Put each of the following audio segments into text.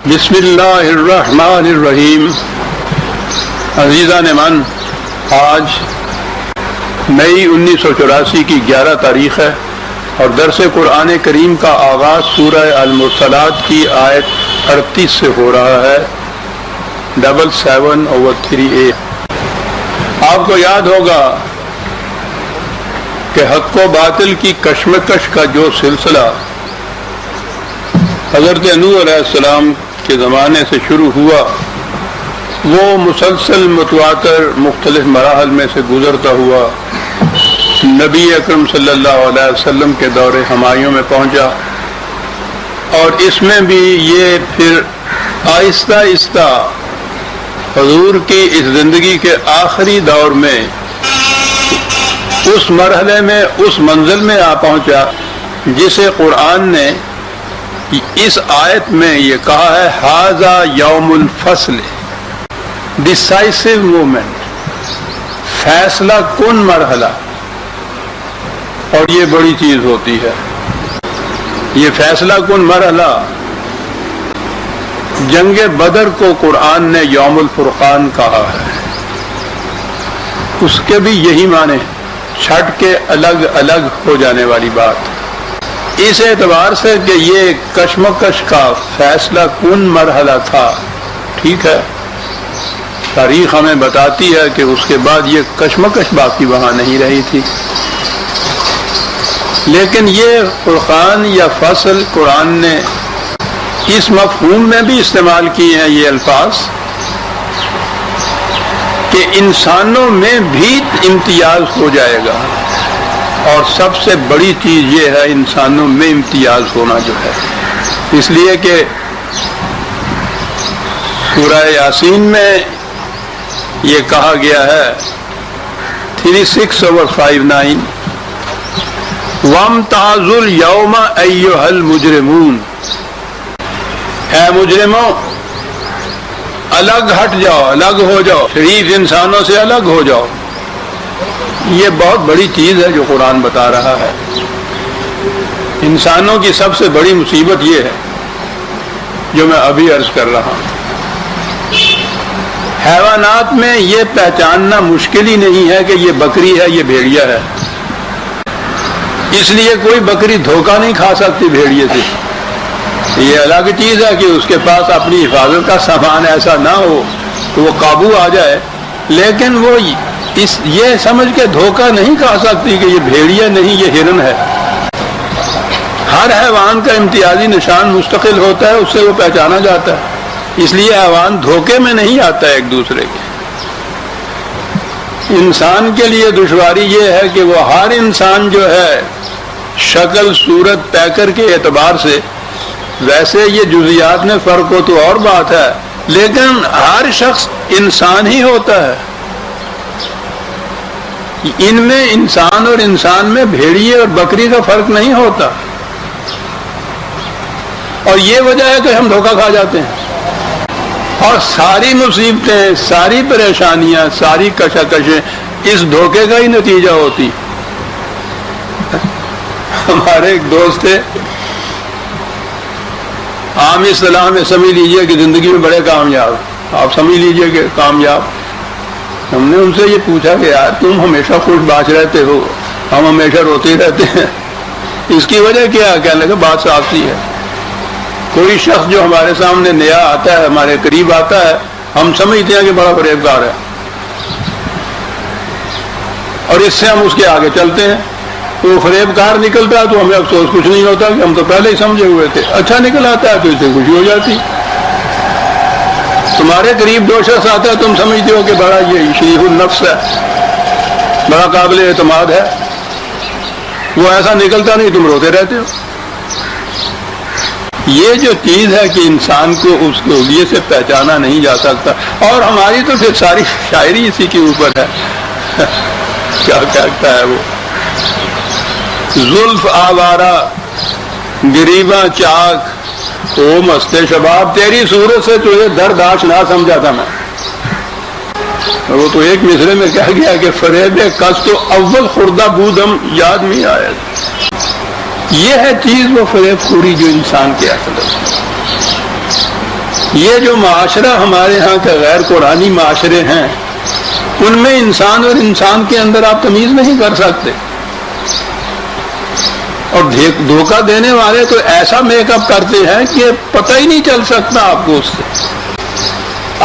بسم اللہ الرحمن الرحیم۔ عزیزان من، آج مئی 1984 کی 11 تاریخ ہے اور درس قرآن کریم کا آغاز سورہ المرسلات کی آیت 38 سے ہو رہا ہے، 77/3A۔ آپ کو یاد ہوگا کہ حق و باطل کی کشمکش کا جو سلسلہ حضرت نوح علیہ السلام کے زمانے سے شروع ہوا، وہ مسلسل متواتر مختلف مراحل میں سے گزرتا ہوا نبی اکرم صلی اللہ علیہ وسلم کے دور ہمایوں میں پہنچا، اور اس میں بھی یہ پھر آہستہ آہستہ حضور کی اس زندگی کے آخری دور میں اس مرحلے میں، اس منزل میں آ پہنچا جسے قرآن نے اس آیت میں یہ کہا ہے، ھذا یوم الفصل، ڈسائسو مومنٹ، فیصلہ کن مرحلہ۔ اور یہ بڑی چیز ہوتی ہے، یہ فیصلہ کن مرحلہ۔ جنگ بدر کو قرآن نے یوم الفرقان کہا ہے، اس کے بھی یہی معنی، چھٹ کے الگ الگ ہو جانے والی بات۔ اس اعتبار سے کہ یہ کشمکش کا فیصلہ کن مرحلہ تھا، ٹھیک ہے، تاریخ ہمیں بتاتی ہے کہ اس کے بعد یہ کشمکش باقی وہاں نہیں رہی تھی، لیکن یہ فرقان یا فصل قرآن نے اس مفہوم میں بھی استعمال کیے ہیں یہ الفاظ کہ انسانوں میں بھی امتیاز ہو جائے گا، اور سب سے بڑی چیز یہ ہے انسانوں میں امتیاز ہونا جو ہے، اس لیے کہ سورہ یاسین میں یہ کہا گیا ہے 36/59، وَامْتَازُوا الْيَوْمَ أَيُّهَا الْمُجْرِمُونَ، اے مجرموں الگ ہٹ جاؤ، الگ ہو جاؤ، شریف انسانوں سے الگ ہو جاؤ۔ یہ بہت بڑی چیز ہے جو قرآن بتا رہا ہے۔ انسانوں کی سب سے بڑی مصیبت یہ ہے جو میں ابھی عرض کر رہا ہوں۔ حیوانات میں یہ پہچاننا مشکل ہی نہیں ہے کہ یہ بکری ہے، یہ بھیڑیا ہے، اس لیے کوئی بکری دھوکہ نہیں کھا سکتی بھیڑیے سے۔ یہ الگ چیز ہے کہ اس کے پاس اپنی حفاظت کا سامان ایسا نہ ہو تو وہ قابو آ جائے، لیکن وہ یہ سمجھ کے دھوکہ نہیں کھا سکتی کہ یہ بھیڑیا نہیں، یہ ہرن ہے۔ ہر حیوان کا امتیازی نشان مستقل ہوتا ہے، اس سے وہ پہچانا جاتا ہے، اس لیے حیوان دھوکے میں نہیں آتا ہے ایک دوسرے کے۔ انسان کے لیے دشواری یہ ہے کہ وہ ہر انسان جو ہے شکل صورت پیکر کے اعتبار سے، ویسے یہ جزیات میں فرق ہو تو اور بات ہے، لیکن ہر شخص انسان ہی ہوتا ہے۔ ان میں انسان اور انسان میں بھیڑیے اور بکری کا فرق نہیں ہوتا، اور یہ وجہ ہے کہ ہم دھوکہ کھا جاتے ہیں، اور ساری مصیبتیں، ساری پریشانیاں، ساری کشمکشیں اس دھوکے کا ہی نتیجہ ہوتی۔ ہمارے ایک دوست تھے، عام اصطلاح میں سمجھ لیجئے کہ زندگی میں بڑے کامیاب، آپ سمجھ لیجئے کہ کامیاب۔ ہم نے ان سے یہ پوچھا کہ یار تم ہمیشہ خوش باش رہتے ہو، ہم ہمیشہ روتے رہتے ہیں، اس کی وجہ کیا ہے؟ کہنے لگا بات صاف سی ہے، کوئی شخص جو ہمارے سامنے نیا آتا ہے، ہمارے قریب آتا ہے، ہم سمجھتے ہیں کہ بڑا فریبکار ہے، اور اس سے ہم اس کے آگے چلتے ہیں۔ وہ فریبکار نکلتا ہے تو ہمیں افسوس کچھ نہیں ہوتا کہ ہم تو پہلے ہی سمجھے ہوئے تھے، اچھا نکل آتا ہے تو اس سے خوشی ہو جاتی۔ تمہارے قریب دو شخص آتا ہے، تم سمجھتے ہو کہ بڑا یہ شریف النفس ہے، بڑا قابل اعتماد ہے، وہ ایسا نکلتا نہیں، تم روتے رہتے ہو۔ یہ جو چیز ہے کہ انسان کو اس کے حلیے سے پہچانا نہیں جا سکتا، اور ہماری تو پھر ساری شاعری اسی کے اوپر ہے۔ کیا کہتا ہے وہ، زلف آوارہ گریباں چاک، او مست شباب، تیری صورت سے تجھے درد آشنا سمجھا تھا میں۔ وہ تو ایک مصرے میں کہہ گیا کہ فریب کس تو اول خوردہ بودم یاد نہیں آیا۔ یہ ہے چیز وہ فریب خوری جو انسان کے اصل ہے۔ یہ جو معاشرہ ہمارے ہاں کے غیر قرآنی معاشرے ہیں ان میں انسان اور انسان کے اندر آپ تمیز نہیں کر سکتے، اور دھوکہ دینے والے تو ایسا میک اپ کرتے ہیں کہ پتہ ہی نہیں چل سکتا آپ کو اس سے۔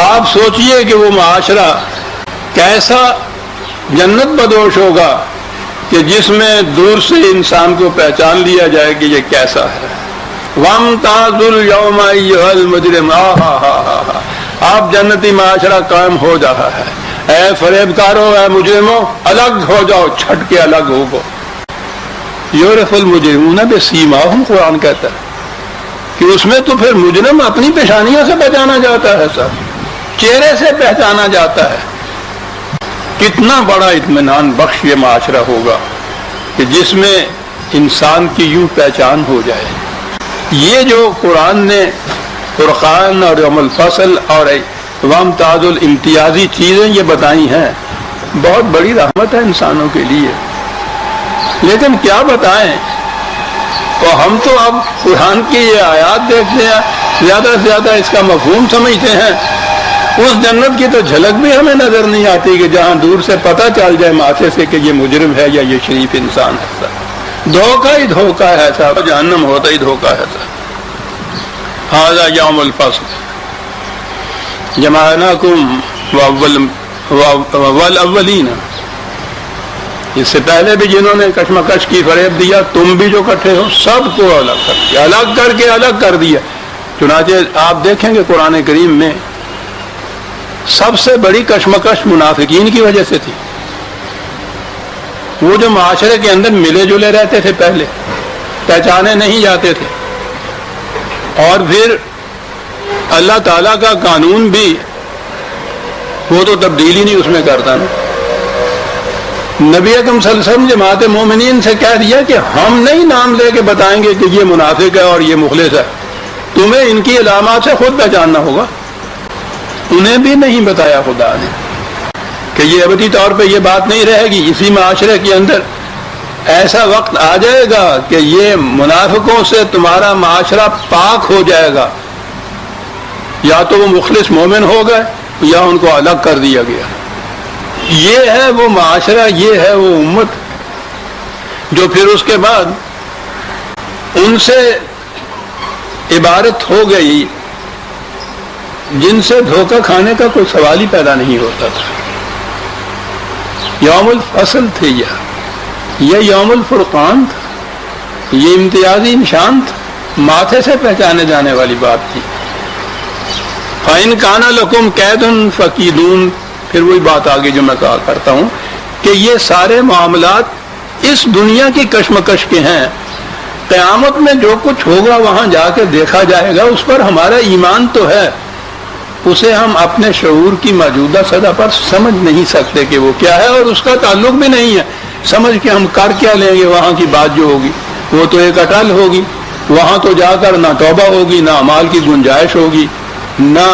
آپ سوچئے کہ وہ معاشرہ کیسا جنت بدوش ہوگا کہ جس میں دور سے انسان کو پہچان لیا جائے کہ یہ کیسا ہے۔ وَامْتَازُوا الْيَوْمَ أَيُّهَا الْمُجْرِمُونَ، آپ جنتی معاشرہ قائم ہو رہا ہے۔ اے فریبکارو، اے مجرموں، الگ ہو جاؤ، چھٹ کے الگ ہو گو۔ یعرف المجرمون بسیماہم، قرآن کہتا ہے کہ اس میں تو پھر مجرم اپنی پیشانیوں سے پہچانا جاتا ہے، سب چہرے سے پہچانا جاتا ہے۔ کتنا بڑا اطمینان بخش یہ معاشرہ ہوگا کہ جس میں انسان کی یوں پہچان ہو جائے۔ یہ جو قرآن نے فرقان اور یوم الفصل اور وامتاز الامتیازی چیزیں یہ بتائی ہیں، بہت بڑی رحمت ہے انسانوں کے لیے، لیکن کیا بتائیں، تو ہم تو اب قرآن کی یہ آیات دیکھتے ہیں، زیادہ سے زیادہ اس کا مفہوم سمجھتے ہیں، اس جنت کی تو جھلک بھی ہمیں نظر نہیں آتی کہ جہاں دور سے پتہ چل جائے ماتھے سے کہ یہ مجرم ہے یا یہ شریف انسان ہے۔ دھوکہ ہی دھوکہ ہے صاحب، جہنم ہوتا ہی دھوکہ ہے صاحب۔ ھذا یوم الفصل جمعناکم والاولین، اس سے پہلے بھی جنہوں نے کشمکش کی، فریب دیا، تم بھی جو اکٹھے ہو، سب کو الگ کر دیا، الگ کر کے الگ کر دیا۔ چنانچہ آپ دیکھیں گے قرآن کریم میں سب سے بڑی کشمکش منافقین کی وجہ سے تھی۔ وہ جو معاشرے کے اندر ملے جلے رہتے تھے، پہلے پہچانے نہیں جاتے تھے، اور پھر اللہ تعالیٰ کا قانون بھی وہ تو تبدیلی نہیں اس میں کرتا نا۔ نبی اکرم صلی اللہ علیہ وسلم جماعت مومنین سے کہہ دیا کہ ہم نہیں نام لے کے بتائیں گے کہ یہ منافق ہے اور یہ مخلص ہے، تمہیں ان کی علامات سے خود پہچاننا ہوگا۔ انہیں بھی نہیں بتایا خدا نے کہ یہ ابدی طور پہ یہ بات نہیں رہے گی، اسی معاشرے کے اندر ایسا وقت آ جائے گا کہ یہ منافقوں سے تمہارا معاشرہ پاک ہو جائے گا، یا تو وہ مخلص مومن ہو گئے یا ان کو الگ کر دیا گیا۔ یہ ہے وہ معاشرہ، یہ ہے وہ امت جو پھر اس کے بعد ان سے عبارت ہو گئی جن سے دھوکہ کھانے کا کوئی سوال ہی پیدا نہیں ہوتا تھا۔ یوم الفصل تھے یہ یوم الفرقان تھا، یہ امتیازی نشان تھا، ماتھے سے پہچانے جانے والی بات تھی۔ فَإِنْ كَانَ لَكُمْ كَيْدٌ فَكِيدُونِ، پھر وہی بات آگے جو میں کہا کرتا ہوں کہ یہ سارے معاملات اس دنیا کی کشمکش کے ہیں، قیامت میں جو کچھ ہوگا وہاں جا کے دیکھا جائے گا، اس پر ہمارا ایمان تو ہے، اسے ہم اپنے شعور کی موجودہ سطح پر سمجھ نہیں سکتے کہ وہ کیا ہے، اور اس کا تعلق بھی نہیں ہے سمجھ کے ہم کر کیا لیں گے۔ وہاں کی بات جو ہوگی وہ تو ایک اٹل ہوگی، وہاں تو جا کر نہ توبہ ہوگی، نہ اعمال کی گنجائش ہوگی، نہ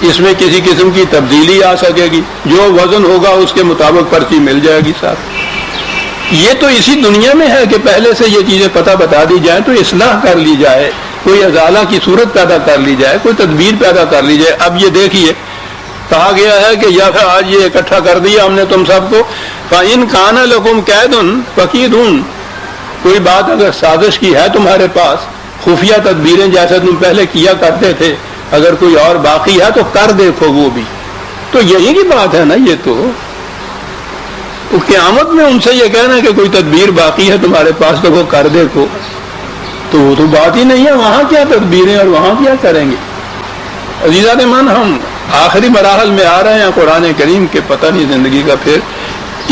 اس میں کسی قسم کی تبدیلی آ سکے گی، جو وزن ہوگا اس کے مطابق پرچی مل جائے گی صاحب۔ یہ تو اسی دنیا میں ہے کہ پہلے سے یہ چیزیں پتہ بتا دی جائیں تو اصلاح کر لی جائے، کوئی ازالہ کی صورت پیدا کر لی جائے، کوئی تدبیر پیدا کر لی جائے۔ اب یہ دیکھیے کہا گیا ہے کہ یا پھر آج یہ اکٹھا کر دیا ہم نے تم سب کو، فَإِنْ كَانَ لَكُمْ كَيْدٌ فَكِيدُونِ، کوئی بات اگر سازش کی ہے تمہارے پاس، خفیہ تدبیریں جیسے تم پہلے کیا کرتے تھے، اگر کوئی اور باقی ہے تو کر دیکھو وہ بھی، تو یہی کی بات ہے نا۔ یہ تو قیامت میں ان سے یہ کہنا کہ کوئی تدبیر باقی ہے تمہارے پاس تو وہ کر دیکھو، تو وہ تو بات ہی نہیں ہے، وہاں کیا تدبیریں اور وہاں کیا کریں گے۔ عزیزان من، ہم آخری مراحل میں آ رہے ہیں قرآن کریم کے، پتہ نہیں زندگی کا، پھر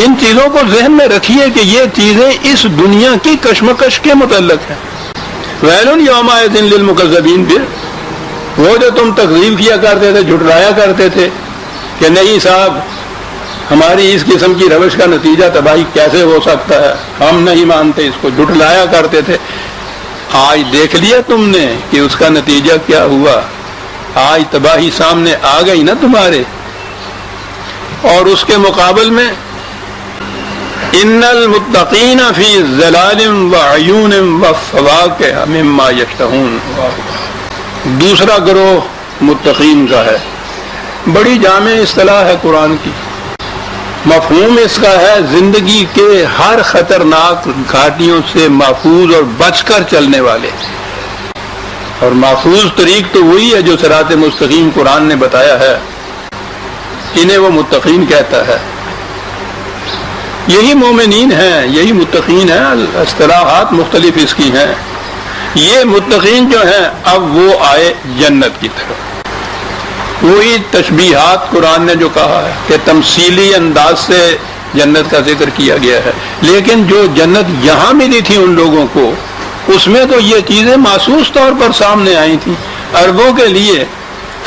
ان چیزوں کو ذہن میں رکھیے کہ یہ چیزیں اس دنیا کی کشمکش کے متعلق ہیں۔ ویل یومئذ للمکذبین، پھر وہ جو تم تکذیب کیا کرتے تھے، جھٹلایا کرتے تھے کہ نہیں صاحب ہماری اس قسم کی روش کا نتیجہ تباہی کیسے ہو سکتا ہے، ہم نہیں مانتے، اس کو جھٹلایا کرتے تھے، آج دیکھ لیا تم نے کہ اس کا نتیجہ کیا ہوا، آج تباہی سامنے آ گئی نا تمہارے۔ اور اس کے مقابل میں ان المتقین فی ظلال وعیون وفواکہ مما یشتہون، دوسرا گروہ متقین کا ہے. بڑی جامع اصطلاح ہے قرآن کی. مفہوم اس کا ہے زندگی کے ہر خطرناک گھاٹیوں سے محفوظ اور بچ کر چلنے والے. اور محفوظ طریق تو وہی ہے جو صراط مستقیم قرآن نے بتایا ہے، انہیں وہ متقین کہتا ہے. یہی مومنین ہیں، یہی متقین ہیں. اصطلاحات مختلف اس کی ہیں. یہ متقین جو ہیں اب وہ آئے جنت کی طرف. وہی تشبیہات قرآن نے جو کہا ہے کہ تمثیلی انداز سے جنت کا ذکر کیا گیا ہے، لیکن جو جنت یہاں ملی تھی ان لوگوں کو، اس میں تو یہ چیزیں محسوس طور پر سامنے آئی تھیں. عربوں کے لیے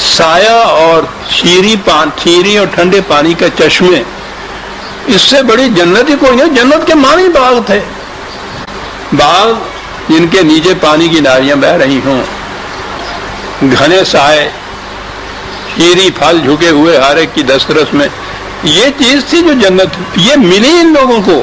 سایہ اور شیریں اور ٹھنڈے پانی کے چشمے، اس سے بڑی جنت ہی کوئی نہیں. جنت کے معنی باغ تھے، باغ جن کے نیچے پانی کی نالیاں بہہ رہی ہوں، گھنے سائے، شیریں پھل جھکے ہوئے ہر ایک کی دسترس میں. یہ چیز تھی جو جنت. یہ ملی ان لوگوں کو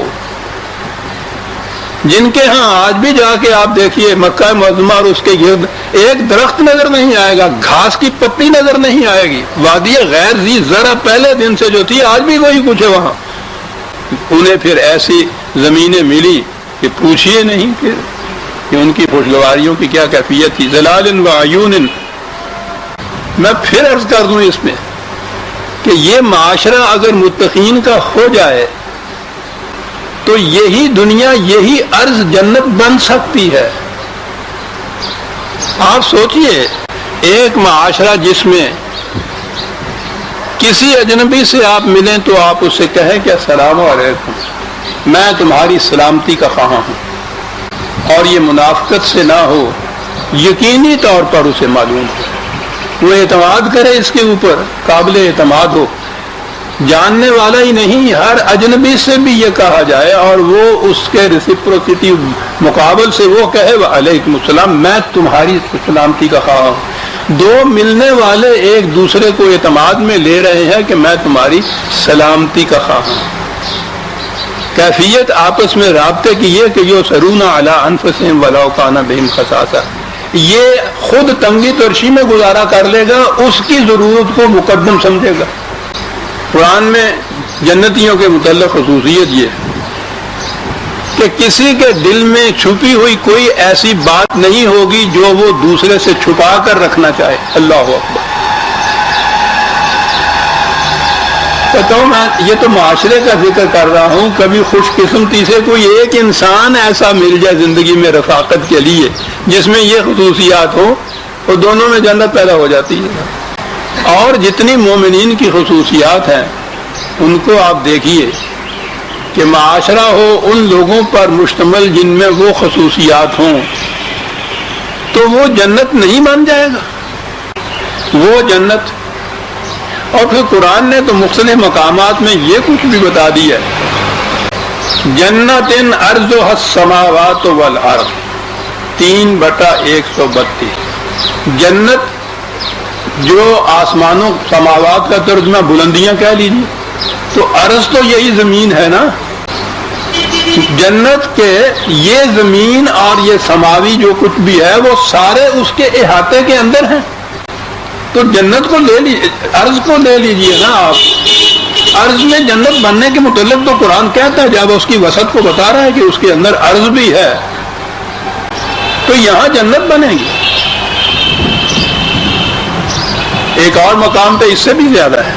جن کے ہاں آج بھی جا کے آپ دیکھیے مکہ معظمہ اور اس کے گرد ایک درخت نظر نہیں آئے گا، گھاس کی پتی نظر نہیں آئے گی. وادی غیر ذی زرع پہلے دن سے جو تھی آج بھی وہی کچھ ہے وہاں. انہیں پھر ایسی زمینیں ملی کہ پوچھئے نہیں پھر کہ ان کی خوشگواریوں کی کیا کیفیت تھی. ظلال وعیون. میں پھر عرض کر دوں اس میں کہ یہ معاشرہ اگر متقین کا ہو جائے تو یہی دنیا، یہی ارض جنت بن سکتی ہے. آپ سوچئے ایک معاشرہ جس میں کسی اجنبی سے آپ ملیں تو آپ اس سے کہیں کہ السلام علیکم، میں تمہاری سلامتی کا خواہاں ہوں، اور یہ منافقت سے نہ ہو، یقینی طور پر اسے معلوم ہو، وہ اعتماد کرے، اس کے اوپر قابل اعتماد ہو، جاننے والا ہی نہیں ہر اجنبی سے بھی یہ کہا جائے اور وہ اس کے ریسپروسٹی مقابل سے وہ کہے وعلیکم السلام، میں تمہاری سلامتی کا خواہاں ہوں. دو ملنے والے ایک دوسرے کو اعتماد میں لے رہے ہیں کہ میں تمہاری سلامتی کا خواہاں ہوں. کیفیت آپس میں رابطے کی یہ کہ یسرون علی انفسہم ولو کان بہم خصاصہ، یہ خود تنگی ترشی میں گزارا کر لے گا، اس کی ضرورت کو مقدم سمجھے گا. قرآن میں جنتیوں کے متعلق خصوصیت یہ ہے کہ کسی کے دل میں چھپی ہوئی کوئی ایسی بات نہیں ہوگی جو وہ دوسرے سے چھپا کر رکھنا چاہے. اللہ اکبر. بتاؤ، میں یہ تو معاشرے کا ذکر کر رہا ہوں. کبھی خوش قسمتی سے کوئی ایک انسان ایسا مل جائے زندگی میں رفاقت کے لیے جس میں یہ خصوصیات ہو، تو دونوں میں جنت پیدا ہو جاتی ہے. اور جتنی مومنین کی خصوصیات ہیں ان کو آپ دیکھیے کہ معاشرہ ہو ان لوگوں پر مشتمل جن میں وہ خصوصیات ہوں تو وہ جنت نہیں بن جائے گا، وہ جنت. اور پھر قرآن نے تو مختلف مقامات میں یہ کچھ بھی بتا دیا ہے. جنت ارضها السماوات والارض 3/132. جنت جو آسمانوں سماوات کا ترجمہ بلندیاں کہہ لیجیے، تو عرض تو یہی زمین ہے نا. جنت کے یہ زمین اور یہ سماوی جو کچھ بھی ہے وہ سارے اس کے احاطے کے اندر ہیں. تو جنت کو لے لیجیے، عرض کو لے لیجیے نا آپ. عرض میں جنت بننے کے متعلق تو قرآن کہتا ہے، جب اس کی وسعت کو بتا رہا ہے کہ اس کے اندر عرض بھی ہے، تو یہاں جنت بنے گی. ایک اور مقام پہ اس سے بھی زیادہ ہے،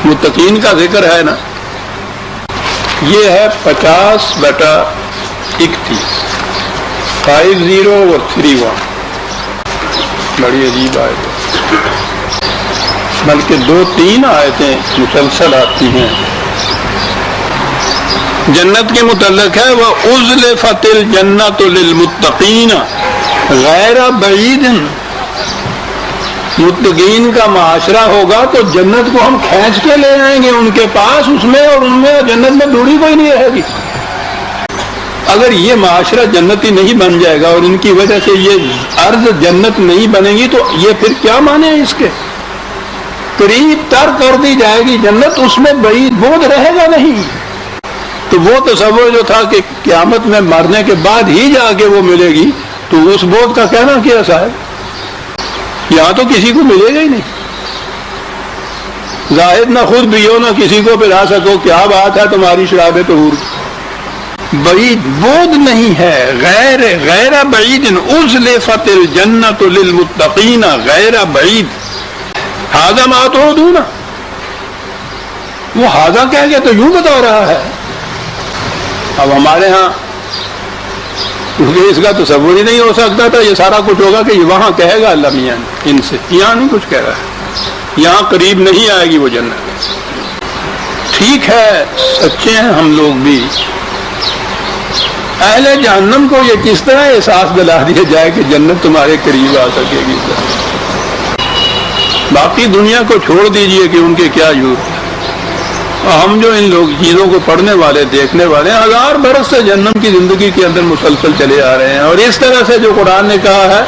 متقین کا ذکر ہے نا. یہ ہے 50/31 50 اور 31. بڑی عجیب آیت ہے، بلکہ 2-3 آیتیں مسلسل آتی ہیں. جنت کے متعلق ہے وَأُزْلِفَتِ الْجَنَّةُ لِلْمُتَّقِينَ غَيْرَ بَعِيدٍ. متقین کا معاشرہ ہوگا تو جنت کو ہم کھینچ کے لے آئیں گے ان کے پاس، اس میں اور ان میں جنت میں دوری کوئی نہیں رہے گی. اگر یہ معاشرہ جنتی نہیں بن جائے گا اور ان کی وجہ سے یہ ارض جنت نہیں بنے گی تو یہ پھر کیا مانے اس کے. قریب تر کر دی جائے گی جنت، اس میں بعید بودھ رہے گا نہیں. تو وہ تصور جو تھا کہ قیامت میں مرنے کے بعد ہی جا کے وہ ملے گی، تو اس بودھ کا کہنا کیا صاحب. یہاں تو کسی کو ملے گا ہی نہیں. زاہد نہ خود پیو نہ کسی کو پلا سکو، کیا بات ہے تمہاری شراب طہور. بعید بود نہیں ہے، غیر بعید ازلفت الجنت للمتقین غیر بعید. ھذا ما توعدون، وہ ھذا کہہ کے تو یوں بتا رہا ہے. اب ہمارے ہاں کیونکہ اس کا تصور ہی نہیں ہو سکتا تھا، یہ سارا کچھ ہوگا کہ وہاں کہے گا اللہ میاں ان سے، یہاں نہیں کچھ کہہ رہا ہے، یہاں قریب نہیں آئے گی وہ جنت. ٹھیک ہے سچے ہیں ہم لوگ بھی. اہل جہنم کو یہ کس طرح احساس دلا دیا جائے کہ جنت تمہارے قریب آ سکے گی. باقی دنیا کو چھوڑ دیجئے کہ ان کے کیا یور. ہم جو ان لوگ چیزوں کو پڑھنے والے دیکھنے والے ہیں، 1000 برس سے جہنم کی زندگی کے اندر مسلسل چلے آ رہے ہیں. اور اس طرح سے جو قرآن نے کہا ہے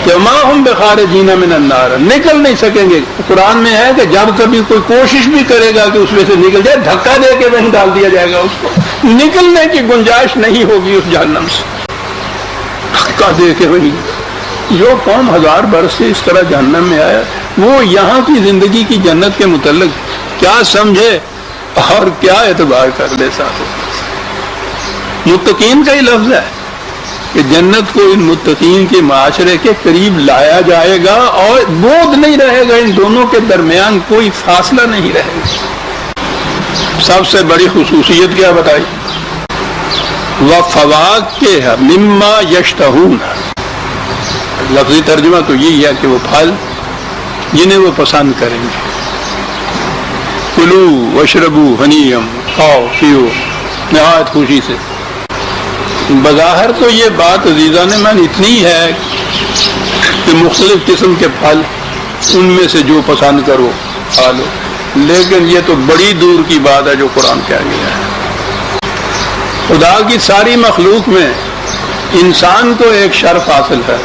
کہ ما ہم بخارجین من النار، نکل نہیں سکیں گے. قرآن میں ہے کہ جب کبھی کوئی کوشش بھی کرے گا کہ اس میں سے نکل جائے، دھکا دے کے وہیں ڈال دیا جائے گا، اس کو نکلنے کی گنجائش نہیں ہوگی اس جہنم سے. دھکا دے کے وہیں. جو قوم 1000 برس سے اس طرح جہنم میں آیا، وہ یہاں کی زندگی کی جنت کے متعلق کیا سمجھے اور کیا اعتبار کر لے. ساتھ متقین کا ہی لفظ ہے کہ جنت کو ان متقین کے معاشرے کے قریب لایا جائے گا اور بودھ نہیں رہے گا، ان دونوں کے درمیان کوئی فاصلہ نہیں رہے گا. سب سے بڑی خصوصیت کیا بتائی؟ وَفَوَاكِهَ مِمَّا يَشْتَهُونَ. لفظی ترجمہ تو یہی ہے کہ وہ پھل جنہیں وہ پسند کریں گے. کلو وشربو ہنیم، کھاؤ پیو نہایت خوشی سے. بظاہر تو یہ بات عزیزان من اتنی ہے کہ مختلف قسم کے پھل ان میں سے جو پسند کرو کھا لو، لیکن یہ تو بڑی دور کی بات ہے جو قرآن کہہ گیا ہے. خدا کی ساری مخلوق میں انسان کو ایک شرف حاصل ہے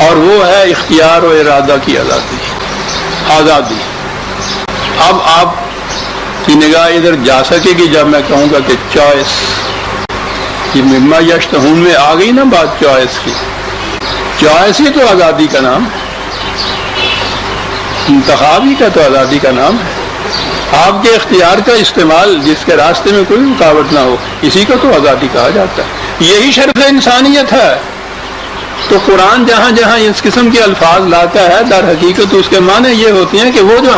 اور وہ ہے اختیار و ارادہ کی آزادی. اب آپ کی نگاہ ادھر جا سکے گی جب میں کہوں گا کہ چوائس، یہ مما یشتہون میں آ گئی نا بات چوائس کی. چوائس ہی تو آزادی کا نام ہے، انتخاب ہی کا تو آزادی کا نام ہے. آپ کے اختیار کا استعمال جس کے راستے میں کوئی رکاوٹ نہ ہو، اسی کو تو آزادی کہا جاتا ہے. یہی شرف انسانیت ہے. تو قرآن جہاں جہاں اس قسم کے الفاظ لاتا ہے، در حقیقت اس کے معنی یہ ہوتی ہیں کہ وہ جو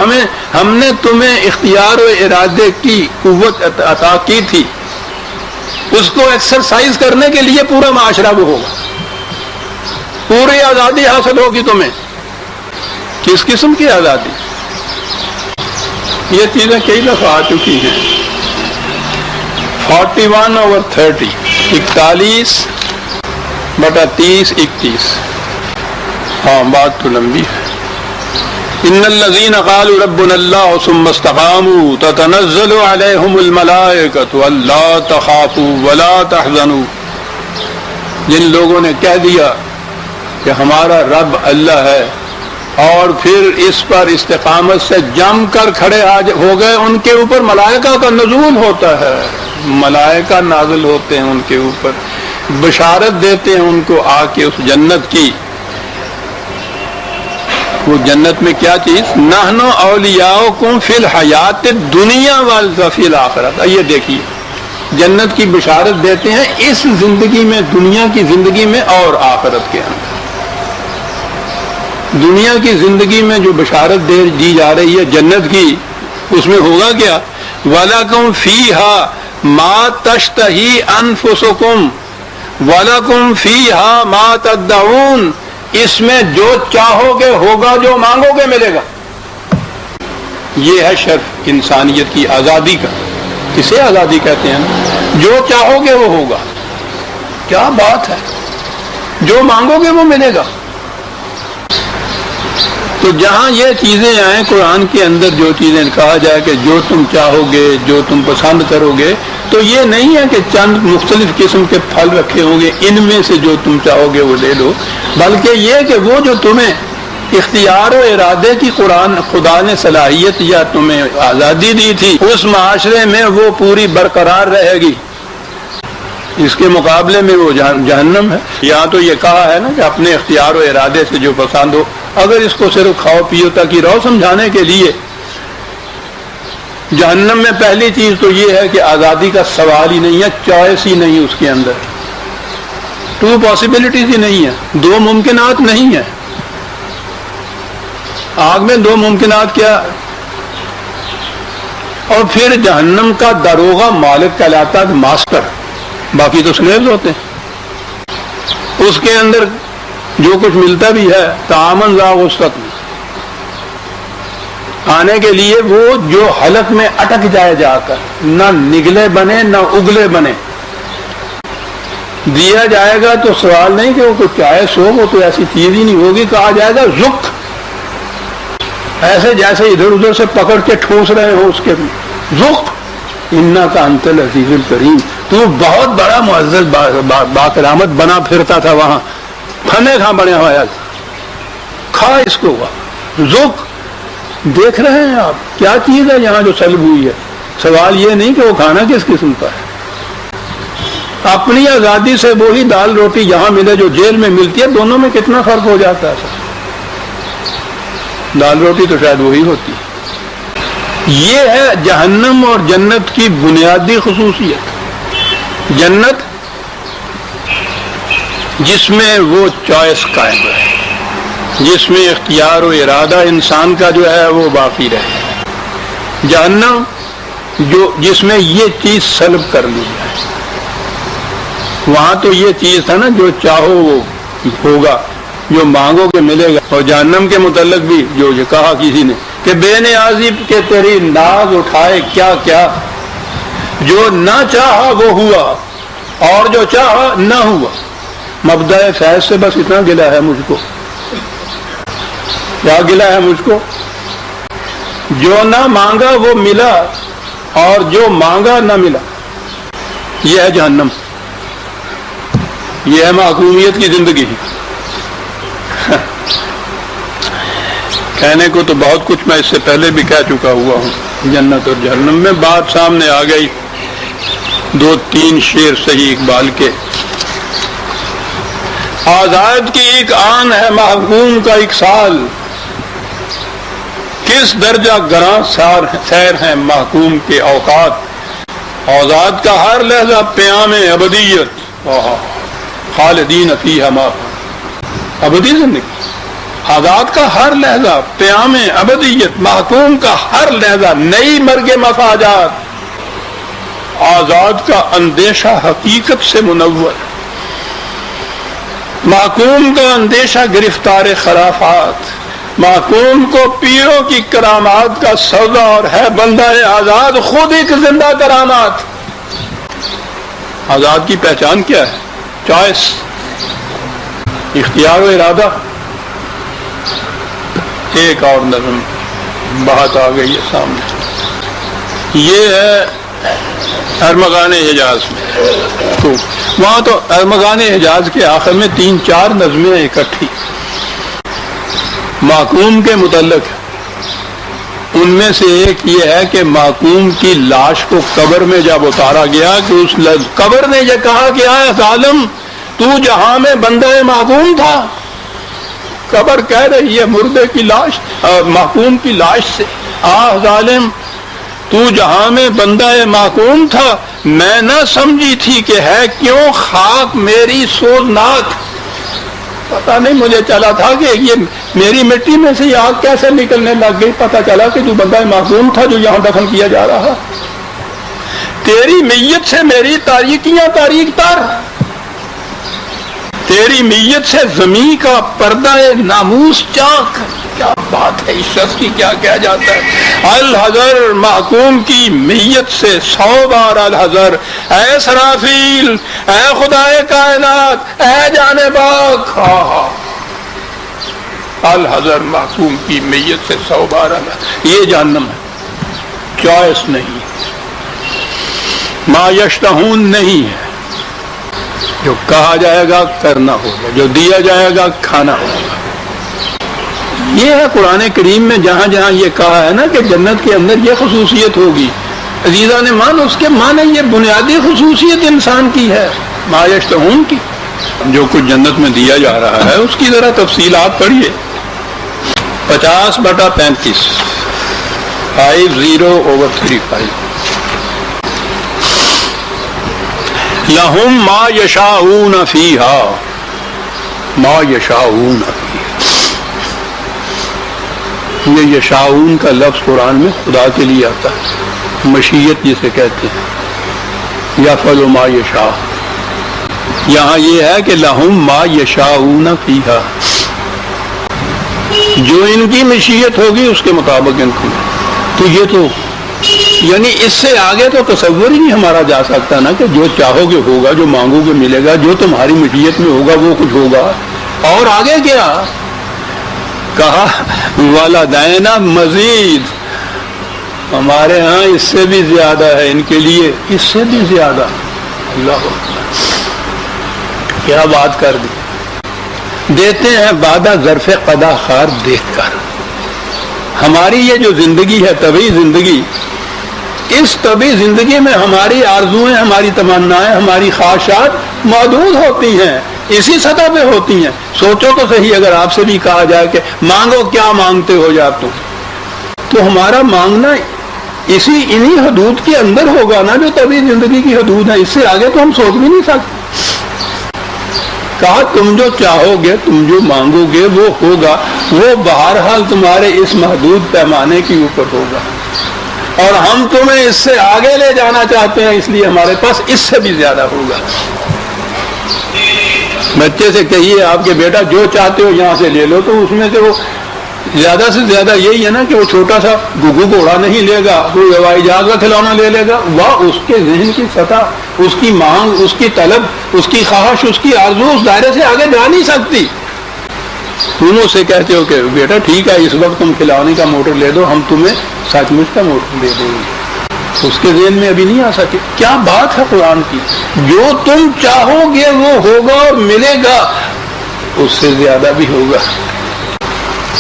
ہم نے تمہیں اختیار و ارادے کی قوت عطا کی تھی، اس کو ایکسرسائز کرنے کے لیے پورا معاشرہ وہ ہوگا، پوری آزادی حاصل ہوگی تمہیں. کس قسم کی آزادی؟ یہ چیزیں کئی دفعہ آ چکی ہیں. 41/30 41/30 ہاں بات تو لمبی ہے. ان الذين قالوا ربنا الله ثم استقاموا تتنزل عليهم الملائكة الا تخافوا ولا تحزنوا. جن لوگوں نے کہہ دیا کہ ہمارا رب اللہ ہے اور پھر اس پر استقامت سے جم کر کھڑے ہو گئے، ان کے اوپر ملائکہ کا نزول ہوتا ہے. ملائکہ نازل ہوتے ہیں ان کے اوپر، بشارت دیتے ہیں ان کو آ کے اس جنت کی. وہ جنت میں کیا چیز؟ نحن اولیاؤکم فی الحیات الدنیا وفی الآخرۃ. یہ دیکھیے جنت کی بشارت دیتے ہیں اس زندگی میں، دنیا کی زندگی میں اور آخرت کے اندر. دنیا کی زندگی میں جو بشارت دی جا رہی ہے جنت کی، اس میں ہوگا کیا؟ وَلَكُمْ فِيهَا مَا تَشْتَهِي أَنفُسُكُمْ وَلَكُمْ فِيهَا مَا تَدَّعُونَ. اس میں جو چاہو گے ہوگا، جو مانگو گے ملے گا. یہ ہے شرف انسانیت کی آزادی کا. کسے آزادی کہتے ہیں؟ جو چاہو گے وہ ہوگا. کیا بات ہے، جو مانگو گے وہ ملے گا. تو جہاں یہ چیزیں آئیں قرآن کے اندر، جو چیزیں کہا جائے کہ جو تم چاہو گے، جو تم پسند کرو گے، تو یہ نہیں ہے کہ چند مختلف قسم کے پھل رکھے ہوں گے، ان میں سے جو تم چاہو گے وہ لے لو، بلکہ یہ کہ وہ جو تمہیں اختیار و ارادے کی قرآن خدا نے صلاحیت یا تمہیں آزادی دی تھی، اس معاشرے میں وہ پوری برقرار رہے گی. اس کے مقابلے میں وہ جہنم ہے. یہاں تو یہ کہا ہے نا کہ اپنے اختیار و ارادے سے جو پسند ہو. اگر اس کو صرف کھاؤ پیو تک ہی رہو سمجھانے کے لیے، جہنم میں پہلی چیز تو یہ ہے کہ آزادی کا سوال ہی نہیں ہے، چوائس ہی نہیں اس کے اندر، 2 پاسبلٹیز ہی نہیں ہے، 2 ممکنات نہیں ہے. آگ میں 2 ممکنات کیا؟ اور پھر جہنم کا داروغہ مالک کہلاتا ہے، ماسٹر، باقی تو سلیبز ہوتے ہیں. اس کے اندر جو کچھ ملتا بھی ہے تعامن ذا وسط میں آنے کے لیے وہ جو حلق میں اٹک جائے جا کر، نہ نگلے بنے نہ اگلے بنے، دیا جائے گا تو سوال نہیں کہ وہ کچھ چائس ہو، وہ تو ایسی چیز ہی نہیں ہوگی. کہا جائے گا زک، ایسے جیسے ادھر ادھر سے پکڑ کے ٹھوس رہے ہو اس کے زک، انا کا انت العزیز الکریم، تو بہت بڑا معزز باکرامت بنا پھرتا تھا وہاں، کھانے کھا بڑھیا ہوا، کھا اس کو زک. دیکھ رہے ہیں آپ کیا چیز ہے یہاں جو سلب ہوئی ہے. سوال یہ نہیں کہ وہ کھانا کس قسم کا ہے. اپنی آزادی سے وہی دال روٹی یہاں ملے جو جیل میں ملتی ہے، دونوں میں کتنا فرق ہو جاتا ہے سر. دال روٹی تو شاید وہی ہوتی ہے. یہ ہے جہنم اور جنت کی بنیادی خصوصیت. جنت جس میں وہ چوائس قائم ہے، جس میں اختیار و ارادہ انسان کا جو ہے وہ باقی رہے. جہنم جس میں یہ چیز سلب کر لی جائے. وہاں تو یہ چیز تھا نا، جو چاہو وہ ہوگا، جو مانگو کہ ملے گا. اور جہنم کے متعلق بھی جو یہ کہا کسی نے کہ بے نیازی کے تیری ناز اٹھائے کیا کیا، جو نہ چاہا وہ ہوا اور جو چاہا نہ ہوا. مبدأ فیض سے بس اتنا گلہ ہے مجھ کو. کیا گلہ ہے مجھ کو؟ جو نہ مانگا وہ ملا اور جو مانگا نہ ملا. یہ ہے جہنم، یہ ہے محکومیت کی زندگی. کہنے کو تو بہت کچھ میں اس سے پہلے بھی کہہ چکا ہوا ہوں جنت اور جہنم میں. بات سامنے آ گئی. 2-3 شعر صحیح اقبال کے. آزاد کی ایک آن ہے محکوم کا ایک سال، کس درجہ گراں سیر ہیں محکوم کے اوقات. آزاد کا ہر لحظہ پیام ابدیت، خالدین فیہا ما، ابدی زندگی. آزاد کا ہر لحظہ پیام ابدیت، محکوم کا ہر لحظہ نئی مرگ مفاجات. آزاد کا اندیشہ حقیقت سے منور، محکوم کا اندیشہ گرفتار خرافات. محکوم کو پیروں کی کرامات کا سودا اور ہے بندہ آزاد خود ایک زندہ کرامات. آزاد کی پہچان کیا ہے؟ چوائس، اختیار و ارادہ. ایک اور نظم بات آ گئی ہے سامنے، یہ ہے ارمغان حجاز میں. تو وہاں تو ارمغان حجاز کے آخر میں 3-4 نظمیں اکٹھی محکوم کے متعلق ہے. ان میں سے ایک یہ ہے کہ محکوم کی لاش کو قبر میں جب اتارا گیا کہ اس قبر نے یہ کہا کہ اے ظالم تو جہاں میں بندہ محکوم تھا. قبر کہہ رہی ہے مردے کی لاش، محکوم کی لاش سے، آہ ظالم تو جہاں میں بندہ محکوم تھا، میں نہ سمجھی تھی کہ ہے کیوں خاک میری سوزناک. پتا نہیں مجھے چلا تھا کہ یہ میری مٹی میں سے یہ آگ کیسے نکلنے لگ گئی. پتا چلا کہ تو بندہ معصوم تھا جو یہاں دفن کیا جا رہا. تیری میت سے میری تاریکیاں تاریک تر، تیری میت سے زمین کا پردہ ناموس چاک. کیا بات ہے اس شخص کی، کیا کہا جاتا ہے. الحذر محکوم کی میت سے 100 بار الحذر. اے سرافیل، اے خدائے کائنات، اے جان باک. الحذر محکوم کی میت سے 100 بار الحذر. یہ جہنم ہے. چوائس نہیں، ما یشتہون نہیں ہے. جو کہا جائے گا کرنا ہوگا، جو دیا جائے گا کھانا ہوگا. یہ ہے قرآن کریم میں جہاں جہاں یہ کہا ہے نا کہ جنت کے اندر یہ خصوصیت ہوگی عزیزہ نے مان اس کے معنی یہ بنیادی خصوصیت انسان کی ہے ما یشتہون کی. جو کچھ جنت میں دیا جا رہا ہے اس کی ذرا تفصیلات پڑھیے. 50/35 50/35 لہم ما یشاؤون فیہا ما یشاؤون فیہا. یہ یشاؤون کا لفظ قرآن میں خدا کے لیے آتا ہے، مشیت جسے کہتے ہیں، یفعل ما یشاء. یہاں یہ ہے کہ لہم ما یشاؤون فیہا، جو ان کی مشیت ہوگی اس کے مطابق ان کو. تو یہ تو یعنی اس سے آگے تو تصور ہی نہیں ہمارا جا سکتا نا کہ جو چاہو گے ہوگا، جو مانگو گے ملے گا، جو تمہاری مشیت میں ہوگا وہ کچھ ہوگا. اور آگے کیا کہا؟ والدینا مزید، ہمارے ہاں اس سے بھی زیادہ ہے ان کے لیے، اس سے بھی زیادہ. اللہ کیا بات کر دی. دیتے ہیں وعدہ ظرف قضا خار دیکھ کر. ہماری یہ جو زندگی ہے طبعی زندگی، اس طبعی زندگی میں ہماری آرزویں، ہماری تمنائیں، ہماری خواہشات محدود ہوتی ہیں، اسی سطح پہ ہوتی ہیں. سوچو تو صحیح، اگر آپ سے بھی کہا جائے کہ مانگو، کیا مانگتے ہو جب تم، تو ہمارا مانگنا انہی حدود کے اندر ہوگا نا جو طبعی زندگی کی حدود ہے. اس سے آگے تو ہم سوچ بھی نہیں سکتے. کہا تم جو چاہو گے، تم جو مانگو گے وہ ہوگا، وہ بہرحال تمہارے اس محدود پیمانے کے اوپر ہوگا، اور ہم تمہیں اس سے آگے لے جانا چاہتے ہیں، اس لیے ہمارے پاس اس سے بھی زیادہ ہوگا. بچے سے کہیے آپ کے بیٹا جو چاہتے ہو یہاں سے لے لو، تو اس میں سے وہ زیادہ سے زیادہ یہی ہے نا کہ وہ چھوٹا سا گگو گھوڑا نہیں لے گا، وہ ہوائی جہاز کا کھلونا لے لے گا. وہ اس کے ذہن کی سطح، اس کی مانگ، اس کی طلب، اس کی خواہش، اس کی آرزو اس دائرے سے آگے جا نہیں سکتی. تم اس سے کہتے ہو کہ بیٹا ٹھیک ہے اس وقت تم کھلانے کا موٹر لے دو، ہم تمہیں سچ مچ کا موٹر دے دیں گے. اس کے ذہن میں ابھی نہیں آ سکے. کیا بات ہے قرآن کی. جو تم چاہو گے وہ ہوگا اور ملے گا، اس سے زیادہ بھی ہوگا.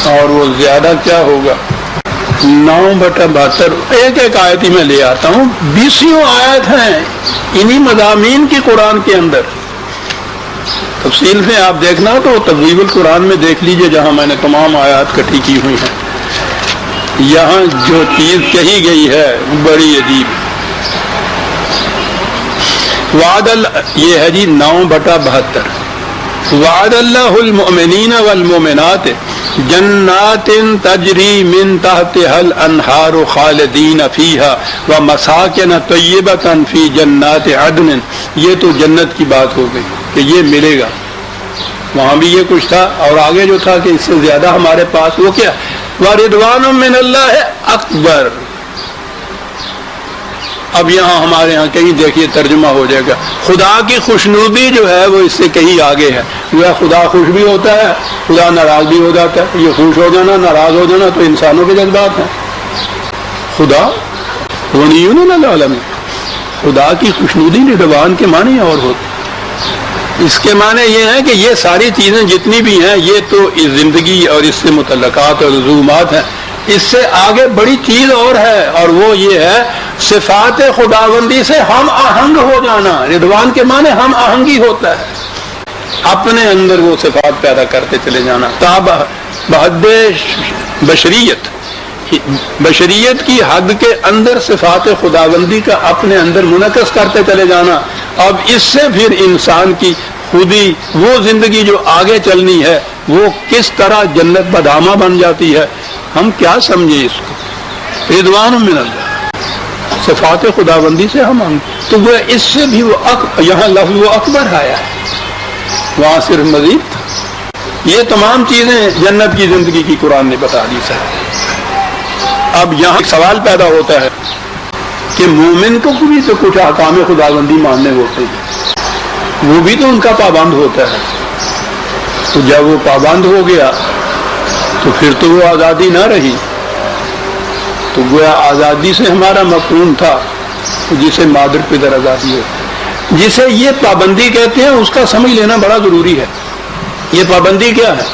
اور وہ زیادہ کیا ہوگا؟ 9/72 ایک ایک آیت ہی میں لے آتا ہوں. 20 آیت ہیں انہی مضامین کی قرآن کے اندر. تفصیل سے آپ دیکھنا تو تبویب القرآن میں دیکھ لیجئے جہاں میں نے تمام آیات کٹھی کی ہوئی ہیں. یہاں جو چیز کہی گئی ہے بڑی عجیب. یہ ہے جی 9/72. وعد اللہ المؤمنین والمؤمنات جنات تجری من تحتها الانہار خالدین فیہا ومساکن طیبۃ فی جنات عدن. یہ تو جنت کی بات ہو گئی کہ یہ ملے گا. وہاں بھی یہ کچھ تھا، اور آگے جو تھا کہ اس سے زیادہ ہمارے پاس وہ کیا، وَرِضْوَانٌ مِّنَ اللَّهِ اکبر. اب یہاں ہمارے ہاں کہیں دیکھیے ترجمہ ہو جائے گا خدا کی خوشنودی جو ہے وہ اس سے کہیں آگے ہے. وہ خدا خوش بھی ہوتا ہے، خدا ناراض بھی ہو جاتا ہے. یہ خوش ہو جانا، ناراض ہو جانا تو انسانوں کے جذبات ہیں. خدا غنی عن العالمین، خدا کی خوشنودی رضوان کے معنی اور ہوتے. اس کے معنی یہ ہے کہ یہ ساری چیزیں جتنی بھی ہیں یہ تو اس زندگی اور اس سے متعلقات اور لزومات ہیں. اس سے آگے بڑی چیز اور ہے، اور وہ یہ ہے صفات خداوندی سے ہم آہنگ ہو جانا. رضوان کے معنی ہم آہنگی ہوتا ہے، اپنے اندر وہ صفات پیدا کرتے چلے جانا. بحد بشریت کی حد کے اندر صفات خداوندی کا اپنے اندر منعکس کرتے چلے جانا. اب اس سے پھر انسان کی خودی وہ زندگی جو آگے چلنی ہے وہ کس طرح جنت بدامہ بن جاتی ہے. ہم کیا سمجھیں اس کو. رضوان من اللہ، صفات خداوندی سے ہم تو وہ اس سے بھی وہ یہاں لفظ وہ اکبر آیا ہے، وہاں صرف مزید. یہ تمام چیزیں جنت کی زندگی کی قرآن نے بتا دی سر. اب یہاں ایک سوال پیدا ہوتا ہے کہ مومن کو بھی تو کچھ احکام خداوندی ماننے ہوتے ہیں، وہ بھی تو ان کا پابند ہوتا ہے. تو جب وہ پابند ہو گیا تو پھر تو وہ آزادی نہ رہی. تو گویا آزادی سے ہمارا مفہوم تھا جسے مادر پدر آزادی ہے، جسے یہ پابندی کہتے ہیں، اس کا سمجھ لینا بڑا ضروری ہے. یہ پابندی کیا ہے؟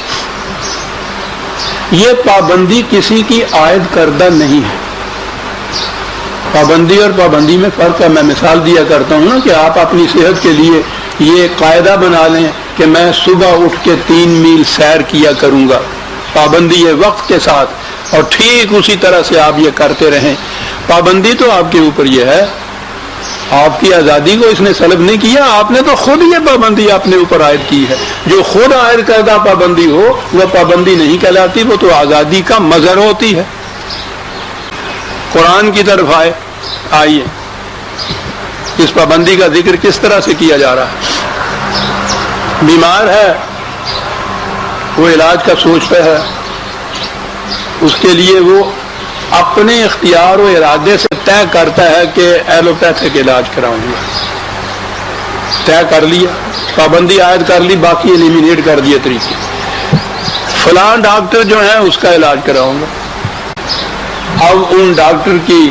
یہ پابندی کسی کی عائد کردہ نہیں ہے. پابندی اور پابندی میں فرق ہے. میں مثال دیا کرتا ہوں نا کہ آپ اپنی صحت کے لیے یہ قاعدہ بنا لیں کہ میں صبح اٹھ کے 3 میل سیر کیا کروں گا، پابندی ہے وقت کے ساتھ، اور ٹھیک اسی طرح سے آپ یہ کرتے رہیں. پابندی تو آپ کے اوپر یہ ہے، آپ کی آزادی کو اس نے سلب نہیں کیا، آپ نے تو خود یہ پابندی اپنے اوپر عائد کی ہے. جو خود عائد کردہ پابندی ہو وہ پابندی نہیں کہلاتی، وہ تو آزادی کا مظہر ہوتی ہے. قرآن کی طرف آئیے، اس پابندی کا ذکر کس طرح سے کیا جا رہا ہے. بیمار ہے، وہ علاج کا سوچتا ہے، اس کے لیے وہ اپنے اختیار و ارادے سے طے کرتا ہے کہ ایلوپیتھک علاج کراؤں گا. طے کر لیا، پابندی عائد کر لی، باقی ایلیمینیٹ کر دیے طریقے. فلاں ڈاکٹر جو ہیں اس کا علاج کراؤں گا. اب ان ڈاکٹر کی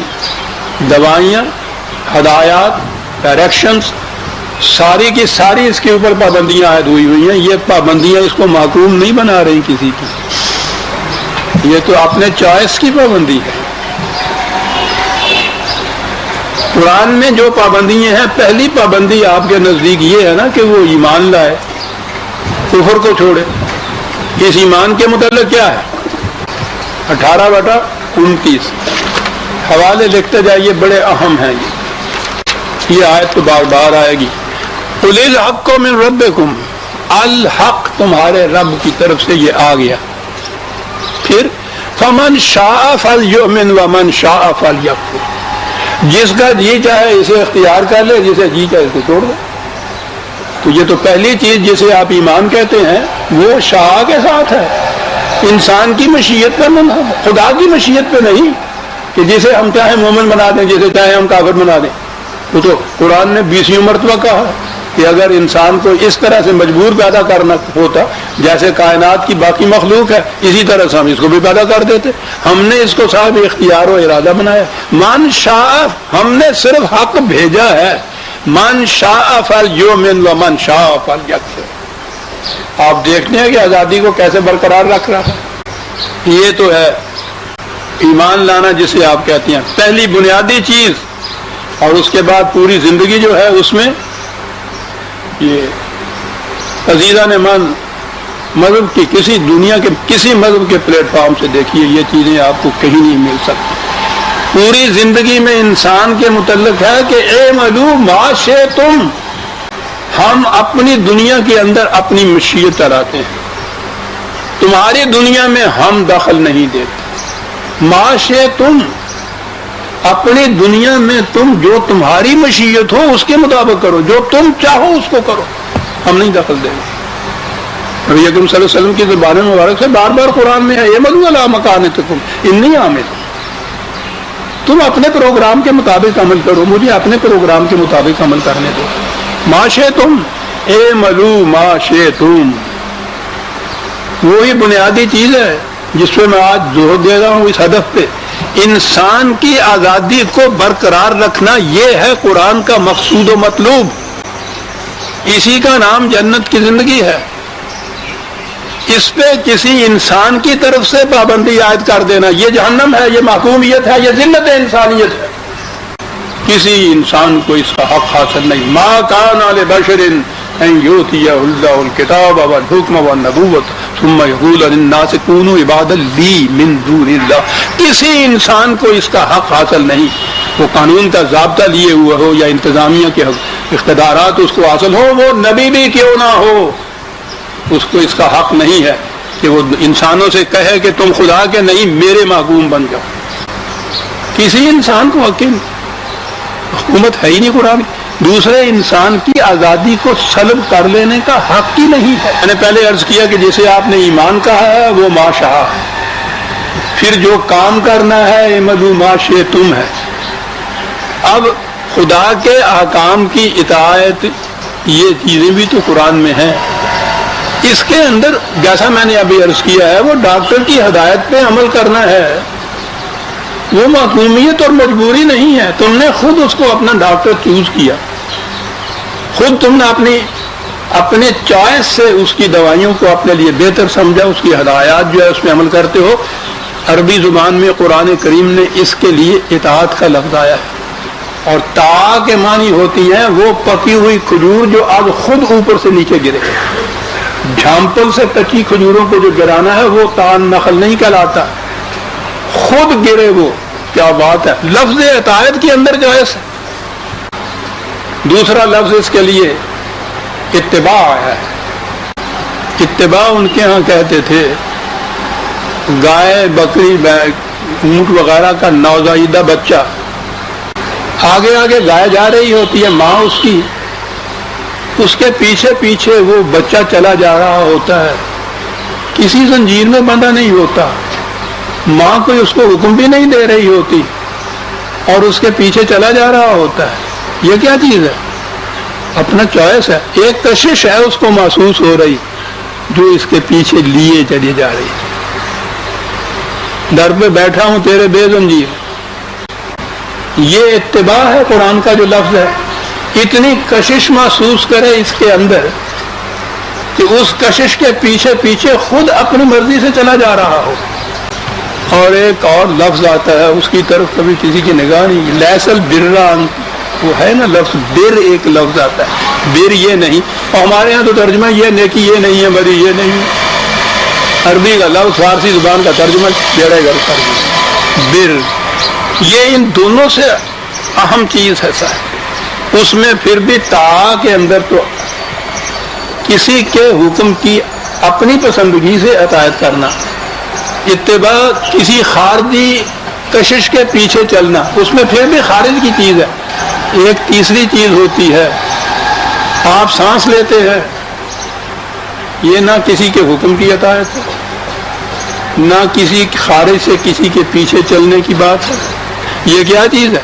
دوائیاں، ہدایات، ڈائریکشنز ساری کی ساری اس کے اوپر پابندیاں عائد ہوئی ہیں. یہ پابندیاں اس کو محکوم نہیں بنا رہی کسی کی، یہ تو اپنے چوائس کی پابندی ہے. قرآن میں جو پابندیاں ہیں، پہلی پابندی آپ کے نزدیک یہ ہے نا کہ وہ ایمان لائے، کفر کو چھوڑے. اس ایمان کے متعلق کیا ہے؟ 18/29 حوالے لکھتے جائیے، بڑے اہم ہیں. یہ آیت تو بار بار آئے گی. قُلِ الْحَقُّ مِن رَبِّكُمْ، الحق تمہارے رب کی طرف سے یہ آ گیا. پھر فَمَنْ شَاءَ فَلْيُؤْمِنْ وَمَنْ شَاءَ فَلْيَكْفُرْ، جس کا جی چاہے اسے اختیار کر لے، جسے جی چاہے اسے چھوڑ دے. تو یہ تو پہلی چیز جسے آپ ایمان کہتے ہیں وہ شاء کے ساتھ ہے، انسان کی مشیت پہ نہیں، خدا کی مشیت پہ نہیں کہ جسے ہم چاہیں مومن بنا دیں، جسے چاہیں ہم کافر بنا دیں. وہ تو قرآن نے 20 مرتبہ کہا کہ اگر انسان کو اس طرح سے مجبور پیدا کرنا ہوتا جیسے کائنات کی باقی مخلوق ہے، اسی طرح سے ہم اس کو بھی پیدا کر دیتے. ہم نے اس کو صاحب اختیار و ارادہ بنایا. من شاء، ہم نے صرف حق بھیجا ہے. من شاء فلیؤمن ومن شاء فلیکفر. آپ دیکھتے ہیں کہ آزادی کو کیسے برقرار رکھ رہا ہے. یہ تو ہے ایمان لانا جسے آپ کہتے ہیں، پہلی بنیادی چیز. اور اس کے بعد پوری زندگی جو ہے اس میں یہ عزیزان من مذہب کی کسی دنیا کے کسی مذہب کے پلیٹ فارم سے دیکھیے، یہ چیزیں آپ کو کہیں نہیں مل سکتی. پوری زندگی میں انسان کے متعلق ہے کہ اعملوا ما شئتم، ہم اپنی دنیا کے اندر اپنی مشیت چلاتے ہیں، تمہاری دنیا میں ہم دخل نہیں دیتے. ما شئتم، اپنی دنیا میں تم جو تمہاری مشیت ہو اس کے مطابق کرو، جو تم چاہو اس کو کرو، ہم نہیں دخل دیں گے. نبی اکرم صلی اللہ علیہ وسلم کی زبان مبارک سے بار بار قرآن میں ہے اعملوا علی مکانتکم انی عامل، تم اپنے پروگرام کے مطابق عمل کرو، مجھے اپنے پروگرام کے مطابق عمل کرنے دو. ما شئتم اعملوا ما شئتم، وہی بنیادی چیز ہے جس پہ میں آج زور دے رہا ہوں، اس ہدف پہ. انسان کی آزادی کو برقرار رکھنا یہ ہے قرآن کا مقصود و مطلوب. اسی کا نام جنت کی زندگی ہے. اس پہ کسی انسان کی طرف سے پابندی عائد کر دینا یہ جہنم ہے، یہ محکومیت ہے، یہ ذلت انسانیت ہے. کسی انسان کو اس کا حق حاصل نہیں. ما کان لبشر ان یؤتیہ اللہ الکتاب والحکم والنبوۃ ثم یقول للناس کونوا عبادا لی من دون اللہ. کسی انسان کو اس کا حق حاصل نہیں، وہ قانون کا ضابطہ لیے ہوئے ہو یا انتظامیہ کے اقتدارات اس کو حاصل ہو، وہ نبی بھی کیوں نہ ہو، اس کو اس کا حق نہیں ہے کہ وہ انسانوں سے کہے کہ تم خدا کے نہیں میرے محکوم بن جاؤ. کسی انسان کو حکومت ہے ہی نہیں قرآن. دوسرے انسان کی آزادی کو سلب کر لینے کا حق ہی نہیں ہے. میں نے پہلے عرض کیا کہ جسے آپ نے ایمان کہا ہے وہ ما شاء، پھر جو کام کرنا ہے اعملوا ما شئتم ہے. اب خدا کے احکام کی اطاعت یہ چیزیں بھی تو قرآن میں ہیں. اس کے اندر جیسا میں نے ابھی عرض کیا ہے وہ ڈاکٹر کی ہدایت پہ عمل کرنا ہے، وہ محکومیت اور مجبوری نہیں ہے. تم نے خود اس کو اپنا ڈاکٹر چوز کیا، خود تم نے اپنے چوائس سے اس کی دوائیوں کو اپنے لیے بہتر سمجھا، اس کی ہدایات جو ہے اس پہ عمل کرتے ہو. عربی زبان میں قرآن کریم نے اس کے لیے اطاعت کا لفظ آیا ہے، اور تا کے معنی ہوتی ہیں وہ پکی ہوئی کھجور جو اب خود اوپر سے نیچے گرے. جھامپل سے کچی کھجوروں کو جو گرانا ہے وہ تا نخل نہیں کہلاتا، خود گرے وہ. کیا بات ہے. لفظ اطاعت کے اندر جائز ہے. دوسرا لفظ اس کے لیے اتباع ہے. اتباع ان کے ہاں کہتے تھے گائے بکری اونٹ وغیرہ کا نوزائیدہ بچہ آگے آگے گائے جا رہی ہوتی ہے ماں اس کی، اس کے پیچھے پیچھے وہ بچہ چلا جا رہا ہوتا ہے، کسی زنجیر میں بندھا نہیں ہوتا، ماں کوئی اس کو حکم بھی نہیں دے رہی ہوتی اور اس کے پیچھے چلا جا رہا ہوتا ہے. یہ کیا چیز ہے؟ اپنا چوائس ہے. ایک کشش ہے اس کو محسوس ہو رہی جو اس کے پیچھے لیے چلی جا رہی. در پہ بیٹھا ہوں تیرے بے زنجیر، یہ اتباع ہے قرآن کا جو لفظ ہے. اتنی کشش محسوس کرے اس کے اندر کہ اس کشش کے پیچھے پیچھے خود اپنی مرضی سے چلا جا رہا ہو. اور ایک اور لفظ آتا ہے اس کی طرف کبھی کسی کی نگاہ نہیں. لیسل بران وہ ہے نا لفظ، بر ایک لفظ آتا ہے، بر یہ نہیں. اور ہمارے یہاں تو ترجمہ یہ نیکی یہ نہیں ہے، بری یہ نہیں. عربی کا لفظ فارسی زبان کا ترجمہ بیڑے گھر ترجمہ بر. یہ ان دونوں سے اہم چیز ہے صاحب. اس میں پھر بھی تا کے اندر تو کسی کے حکم کی اپنی پسندگی سے اطاعت کرنا. اتباع کسی خارجی کشش کے پیچھے چلنا، اس میں پھر بھی خارج کی چیز ہے. ایک تیسری چیز ہوتی ہے، آپ سانس لیتے ہیں، یہ نہ کسی کے حکم کی اطاعت ہے، نہ کسی خارج سے کسی کے پیچھے چلنے کی بات ہے. یہ کیا چیز ہے؟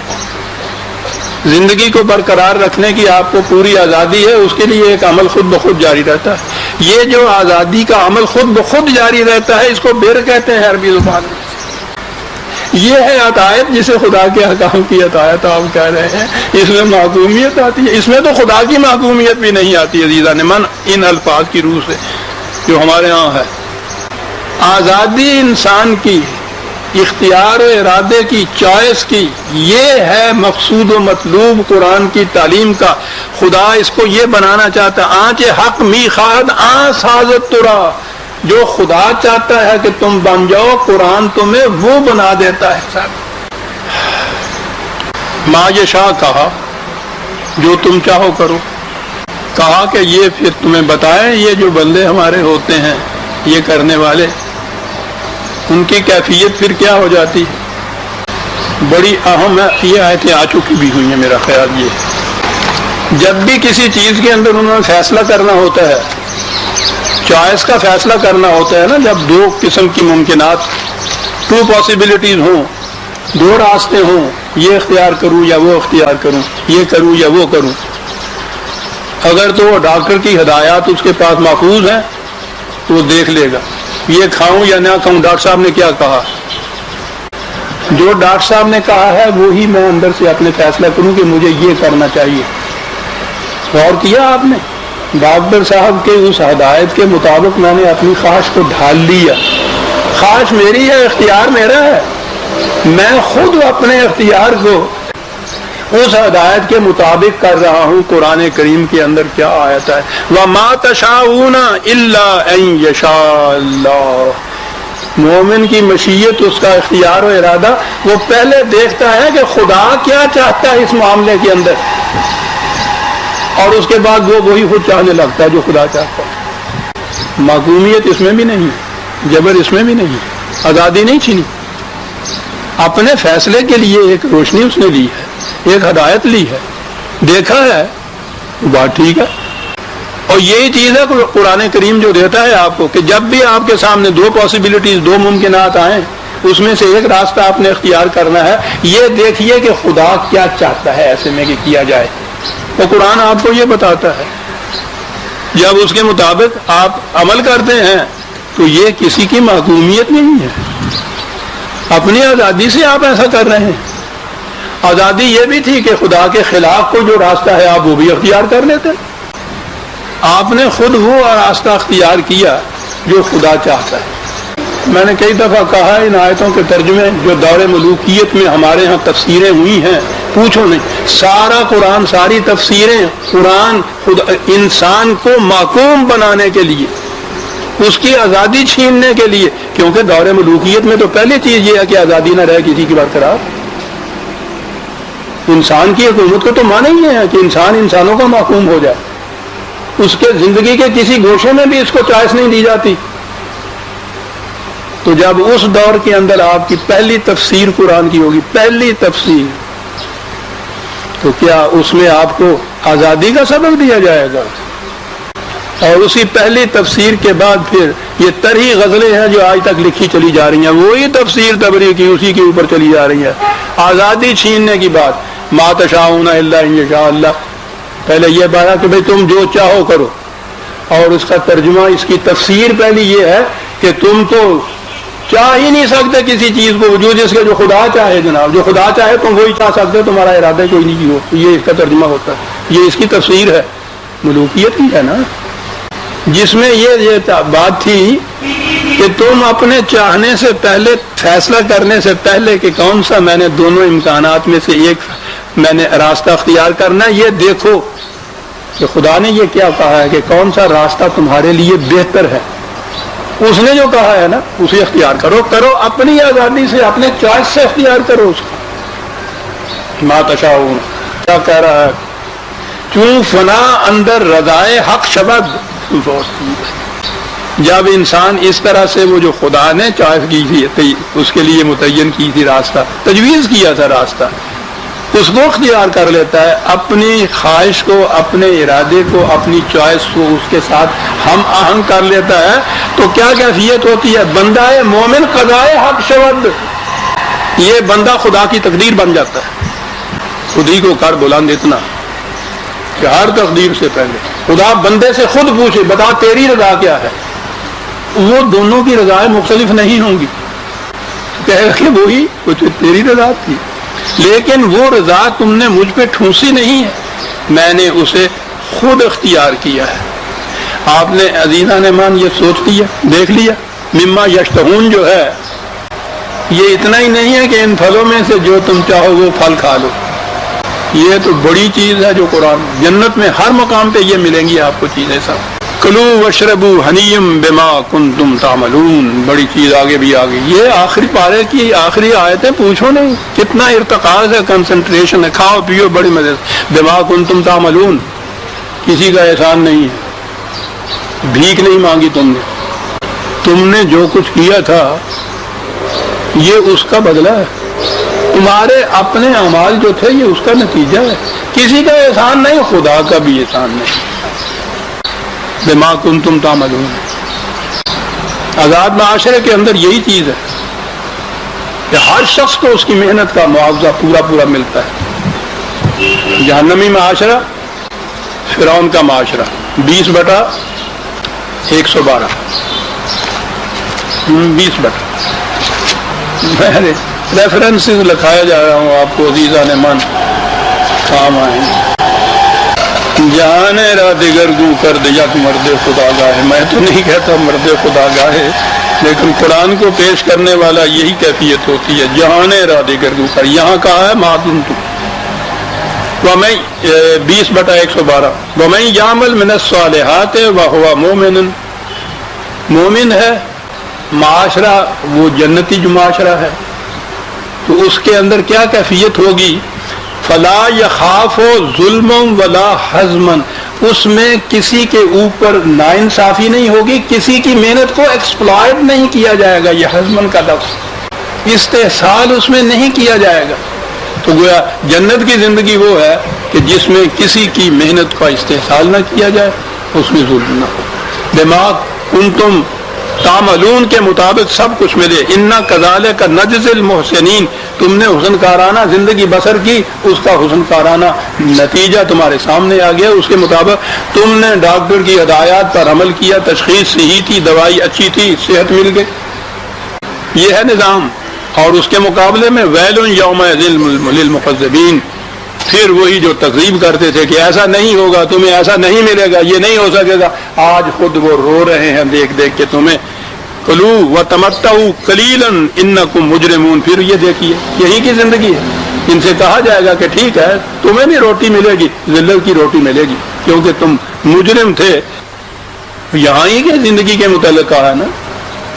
زندگی کو برقرار رکھنے کی آپ کو پوری آزادی ہے، اس کے لیے ایک عمل خود بخود جاری رہتا ہے. یہ جو آزادی کا عمل خود بخود جاری رہتا ہے اس کو بر کہتے ہیں عربی زبان میں. یہ ہے اطاعت جسے خدا کے احکام کی اطاعت آپ کہہ رہے ہیں. اس میں محکومیت آتی ہے، اس میں تو خدا کی محکومیت بھی نہیں آتی عزیزان من ان الفاظ کی روح سے جو ہمارے ہاں ہے. آزادی انسان کی، اختیار و ارادے کی، چوائس کی، یہ ہے مقصود و مطلوب قرآن کی تعلیم کا. خدا اس کو یہ بنانا چاہتا ہے. آنچ حق می خواہد آن سازت ترا، جو خدا چاہتا ہے کہ تم بن جاؤ قرآن تمہیں وہ بنا دیتا ہے. ما یشاء کہا جو تم چاہو کرو. کہا کہ یہ پھر تمہیں بتائیں یہ جو بندے ہمارے ہوتے ہیں یہ کرنے والے، ان کی کیفیت پھر کیا ہو جاتی. بڑی اہم ہے. یہ آیتیں آ چکی بھی ہوئی ہیں میرا خیال. یہ جب بھی کسی چیز کے اندر انہوں نے فیصلہ کرنا ہوتا ہے، چوائس کا فیصلہ کرنا ہوتا ہے نا، جب دو قسم کی ممکنات، ٹو پاسبلٹیز ہوں، دو راستے ہوں، یہ اختیار کروں یا وہ اختیار کروں، یہ کروں یا وہ کروں. اگر تو وہ ڈاکٹر کی ہدایات اس کے پاس محفوظ ہیں تو وہ دیکھ لے گا یہ کھاؤں یا نہ کھاؤں، ڈاکٹر صاحب نے کیا کہا. جو ڈاکٹر صاحب نے کہا ہے وہی میں اندر سے اپنے فیصلہ کروں کہ مجھے یہ کرنا چاہیے. غور کیا آپ نے؟ ڈاکٹر صاحب کے اس ہدایت کے مطابق میں نے اپنی خواہش کو ڈھال لیا. خواہش میری ہے، اختیار میرا ہے، میں خود اپنے اختیار کو اس ہدایت کے مطابق کر رہا ہوں. قرآن کریم کے اندر کیا آیت ہے؟ وَمَا تَشَاءُونَ إِلَّا أَن يَشَاءَ اللَّهُ. مومن کی مشیت، اس کا اختیار و ارادہ، وہ پہلے دیکھتا ہے کہ خدا کیا چاہتا ہے اس معاملے کے اندر، اور اس کے بعد وہ وہی خود چاہنے لگتا ہے جو خدا چاہتا ہے. محکومیت اس میں بھی نہیں، جبر اس میں بھی نہیں، آزادی نہیں چھینی. اپنے فیصلے کے لیے ایک روشنی اس نے لی ہے، ایک ہدایت لی ہے، دیکھا ہے، بات ٹھیک ہے. اور یہی چیز ہے قرآن کریم جو دیتا ہے آپ کو کہ جب بھی آپ کے سامنے دو پاسبلٹیز، دو ممکنات آئیں، اس میں سے ایک راستہ آپ نے اختیار کرنا ہے. یہ دیکھیے کہ خدا کیا چاہتا ہے ایسے میں کہ کیا جائے. تو قرآن آپ کو یہ بتاتا ہے. جب اس کے مطابق آپ عمل کرتے ہیں تو یہ کسی کی محکومیت نہیں ہے، اپنی آزادی سے آپ ایسا کر رہے ہیں. آزادی یہ بھی تھی کہ خدا کے خلاف کو جو راستہ ہے آپ وہ بھی اختیار کر لیتے. آپ نے خود وہ راستہ اختیار کیا جو خدا چاہتا ہے. میں نے کئی دفعہ کہا ان آیتوں کے ترجمے جو دور ملوکیت میں ہمارے ہاں تفسیریں ہوئی ہیں، پوچھو نہیں، سارا قرآن، ساری تفسیریں، قرآن خود انسان کو محکوم بنانے کے لیے، اس کی آزادی چھیننے کے لیے، کیونکہ دور ملوکیت میں تو پہلی چیز یہ ہے کہ آزادی نہ رہے کسی کی برقرار۔ انسان کی حکومت کو تو مانا ہی ہے کہ انسان انسانوں کا محکوم ہو جائے، اس کے زندگی کے کسی گوشے میں بھی اس کو چوائس نہیں دی جاتی۔ تو جب اس دور کے اندر آپ کی پہلی تفسیر قرآن کی ہوگی، پہلی تفسیر، تو کیا اس میں آپ کو آزادی کا سبق دیا جائے گا؟ اور اسی پہلی تفسیر کے بعد پھر یہ طرحی غزلیں ہیں جو آج تک لکھی چلی جا رہی ہیں، وہی تفسیر طبری کی اسی کے اوپر چلی جا رہی ہے۔ آزادی چھیننے کی بات، ما تشاءون الا ان یشاء اللہ، پہلے یہ بات کہ بھئی تم جو چاہو کرو، اور اس کا ترجمہ، اس کی تفسیر پہلی یہ ہے کہ تم تو چاہ ہی نہیں سکتے کسی چیز کو وجود اس کے جو خدا چاہے، جناب جو خدا چاہے تم وہی چاہ سکتے، تمہارا ارادہ کوئی نہیں ہو، یہ اس کا ترجمہ ہوتا ہے، یہ اس کی تفسیر ہے، ملوکیت کی ہے نا، جس میں یہ بات تھی کہ تم اپنے چاہنے سے پہلے، فیصلہ کرنے سے پہلے کہ کون سا میں نے دونوں امکانات میں سے ایک میں نے راستہ اختیار کرنا ہے، یہ دیکھو کہ خدا نے یہ کیا کہا ہے کہ کون سا راستہ تمہارے لیے بہتر ہے، اس نے جو کہا ہے نا اسے اختیار کرو، اپنی آزادی سے، اپنے چوائس سے اختیار کرو اس کو۔ ما تشاءون کیا کہہ رہا ہے، چون فنا اندر رضائے حق شبد، جب انسان اس طرح سے وہ جو خدا نے چوائس کی تھی، اس کے لیے متعین کی تھی راستہ، تجویز کیا تھا راستہ، اس کو اختیار کر لیتا ہے، اپنی خواہش کو، اپنے ارادے کو، اپنی چوائس کو اس کے ساتھ ہم آہنگ کر لیتا ہے، تو کیا کیفیت ہوتی ہے، بندہ مومن قضائے حق شود، یہ بندہ خدا کی تقدیر بن جاتا ہے، خود ہی کو کر بلند اتنا کہ ہر تقدیر سے پہلے خدا بندے سے خود پوچھے، بتا تیری رضا کیا ہے، وہ دونوں کی رضائیں مختلف نہیں ہوں گی، کہے گا کہ وہی کچھ تیری رضا تھی، لیکن وہ رضا تم نے مجھ پہ ٹھونسی نہیں ہے، میں نے اسے خود اختیار کیا ہے۔ آپ نے عزیزان مان یہ سوچ لیا، دیکھ لیا، مما یشتہون جو ہے یہ اتنا ہی نہیں ہے کہ ان پھلوں میں سے جو تم چاہو وہ پھل کھا لو، یہ تو بڑی چیز ہے جو قرآن، جنت میں ہر مقام پہ یہ ملیں گی آپ کو چیزیں سب، کلو وشربو حنیم بما کنتم تعملون، بڑی چیز آگے بھی آگے، یہ آخری پارے کی آخری آیتیں، پوچھو نہیں کتنا ارتقاء ہے، کنسنٹریشن ہے، کھاؤ پیو بڑی مزے سے، بما کنتم تعملون، کسی کا احسان نہیں ہے، بھیک نہیں مانگی تم نے جو کچھ کیا تھا یہ اس کا بدلہ ہے، تمہارے اپنے اعمال جو تھے یہ اس کا نتیجہ ہے، کسی کا احسان نہیں، خدا کا بھی احسان نہیں، بما کنتم تعملون۔ آزاد معاشرے کے اندر یہی چیز ہے کہ ہر شخص کو اس کی محنت کا معاوضہ پورا ملتا ہے۔ جہنمی معاشرہ، فرعون کا معاشرہ، 20/112، 20/، میں ریفرنسز لکھایا جا رہا ہوں آپ کو عزیزان من کام آئیں گے۔ جہاں را دیگر گو کر دیا مرد خدا گاہے، میں تو نہیں کہتا مرد خدا گاہے، لیکن قرآن کو پیش کرنے والا یہی کیفیت ہوتی ہے، جہاں را دیگر گو کر، یہاں کہا ہے معدن تو، وَمَن 20/112، وَمَن يَعْمَلْ مِنَ الصَّالِحَاتِ وَهُوَ مُؤْمِنٌ، مومن ہے، معاشرہ وہ جنتی جو معاشرہ ہے، تو اس کے اندر کیا کیفیت ہوگی، فلا یخاف ظلم ولا حزما، اس میں کسی کے اوپر ناانصافی نہیں ہوگی، کسی کی محنت کو ایکسپلائٹ نہیں کیا جائے گا، یہ حزمن کا لفظ، استحصال اس میں نہیں کیا جائے گا، تو گویا جنت کی زندگی وہ ہے کہ جس میں کسی کی محنت کا استحصال نہ کیا جائے، اس میں ظلم نہ ہو، دماغ کنتم تعملون کے مطابق سب کچھ ملے، انا کذالک نجزی المحسنین، تم نے حسن کارانہ زندگی بسر کی، اس کا حسن کارانہ نتیجہ تمہارے سامنے آ گیا، اس کے مطابق تم نے ڈاکٹر کی ہدایات پر عمل کیا، تشخیص صحیح تھی، دوائی اچھی تھی، صحت مل گئی، یہ ہے نظام۔ اور اس کے مقابلے میں ویل یومئذ للمکذبین، پھر وہی جو تکذیب کرتے تھے کہ ایسا نہیں ہوگا، تمہیں ایسا نہیں ملے گا، یہ نہیں ہو سکے گا، آج خود وہ رو رہے ہیں دیکھ دیکھ کے تمہیں کلو و تمتعوا قلیلا انکم مجرمون. پھر یہ دیکھیے یہی کی زندگی ہے. ان سے کہا جائے گا کہ ٹھیک ہے تمہیں بھی روٹی ملے گی, ذلت کی روٹی ملے گی کیونکہ تم مجرم تھے. یہاں ہی کہ زندگی کے متعلق کہا ہے نا.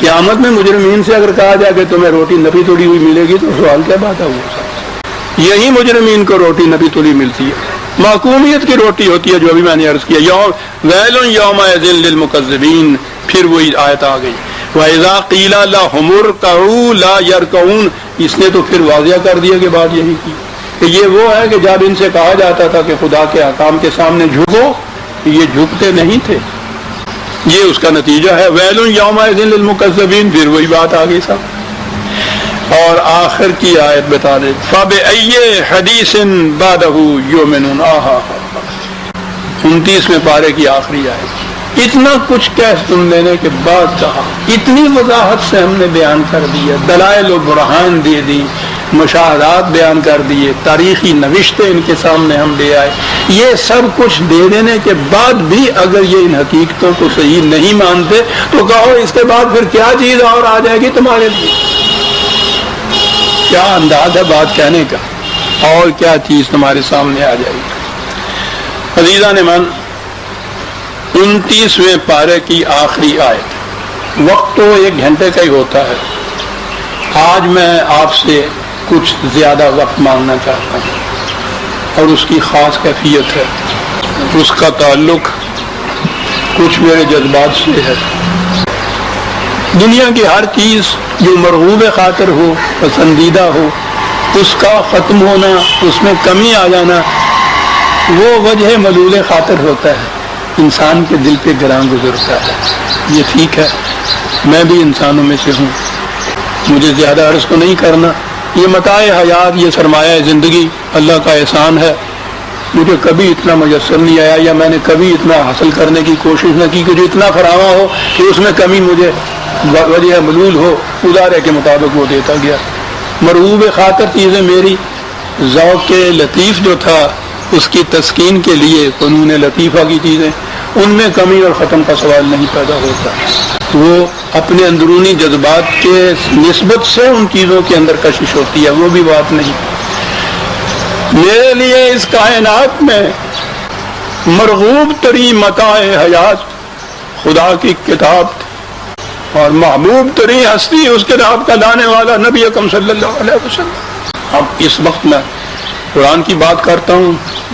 قیامت میں مجرمین سے اگر کہا جائے کہ تمہیں روٹی نبی توڑی ہوئی ملے گی تو سوال کیا بات ہے. وہ یہی مجرمین کو روٹی نبی توڑی ملتی ہے, معقومیت کی روٹی ہوتی ہے, جو ابھی میں نے عرض کیا. ویل یومئذ للمکذبین. پھر وہی آیت آ گئی وَإِذَا قِيلَ لَهُمُ ارْكَعُوا لَا يَرْكَعُونَ. اس نے تو پھر واضح کر دیا کہ بات یہی کی کہ یہ وہ ہے کہ جب ان سے کہا جاتا تھا کہ خدا کے احکام کے سامنے جھکو, یہ جھکتے نہیں تھے. یہ اس کا نتیجہ ہے. وَيْلٌ يَوْمَئِذٍ لِلْمُكَذِّبِينَ. پھر وہی بات آ گئی صاحب. اور آخر کی آیت بتا دے فَبِأَيِّ حَدِيثٍ بَعْدَهُ يُؤْمِنُونَ. 29 پارے کی آخری آیت. اتنا کچھ کہہ سن لینے کے بعد کہا, اتنی وضاحت سے ہم نے بیان کر دیا, دلائل و برہان دے دی, مشاہدات بیان کر دیے, تاریخی نوشتیں ان کے سامنے ہم لے آئے. یہ سب کچھ دے دینے کے بعد بھی اگر یہ ان حقیقتوں کو صحیح نہیں مانتے تو کہو اس کے بعد پھر کیا چیز اور آ جائے گی تمہارے لیے. کیا انداز ہے بات کہنے کا, اور کیا چیز تمہارے سامنے آ جائے گی. عزیزان من, 29 پارے کی آخری آیت. وقت تو 1 گھنٹے کا ہی ہوتا ہے. آج میں آپ سے کچھ زیادہ وقت مانگنا چاہتا ہوں اور اس کی خاص کیفیت ہے. اس کا تعلق کچھ میرے جذبات سے ہے. دنیا کی ہر چیز جو مرغوب خاطر ہو, پسندیدہ ہو, اس کا ختم ہونا, اس میں کمی آ جانا, وہ وجہ ملول خاطر ہوتا ہے, انسان کے دل پہ گراں گزرتا ہے. یہ ٹھیک ہے, میں بھی انسانوں میں سے ہوں, مجھے زیادہ عرض کو نہیں کرنا. یہ متاع حیات, یہ سرمایہ زندگی اللہ کا احسان ہے. مجھے کبھی اتنا میسر نہیں آیا یا میں نے کبھی اتنا حاصل کرنے کی کوشش نہ کی کہ جو اتنا فراواں ہو کہ اس میں کمی مجھے وجہ ملول ہو. ادارے کے مطابق وہ دیتا گیا. مرغوب خاطر چیزیں میری, ذوق لطیف جو تھا اس کی تسکین کے لیے فنون لطیفہ کی چیزیں, ان میں کمی اور ختم کا سوال نہیں پیدا ہوتا. وہ اپنے اندرونی جذبات کے نسبت سے ان چیزوں کے اندر کشش ہوتی ہے, وہ بھی بات نہیں. میرے لیے اس کائنات میں مرغوب ترین متاع حیات خدا کی کتاب اور محبوب ترین ہستی اس کتاب کا لانے والا نبی اکرم صلی اللہ علیہ وسلم. اب اس وقت میں قرآن کی بات کرتا ہوں,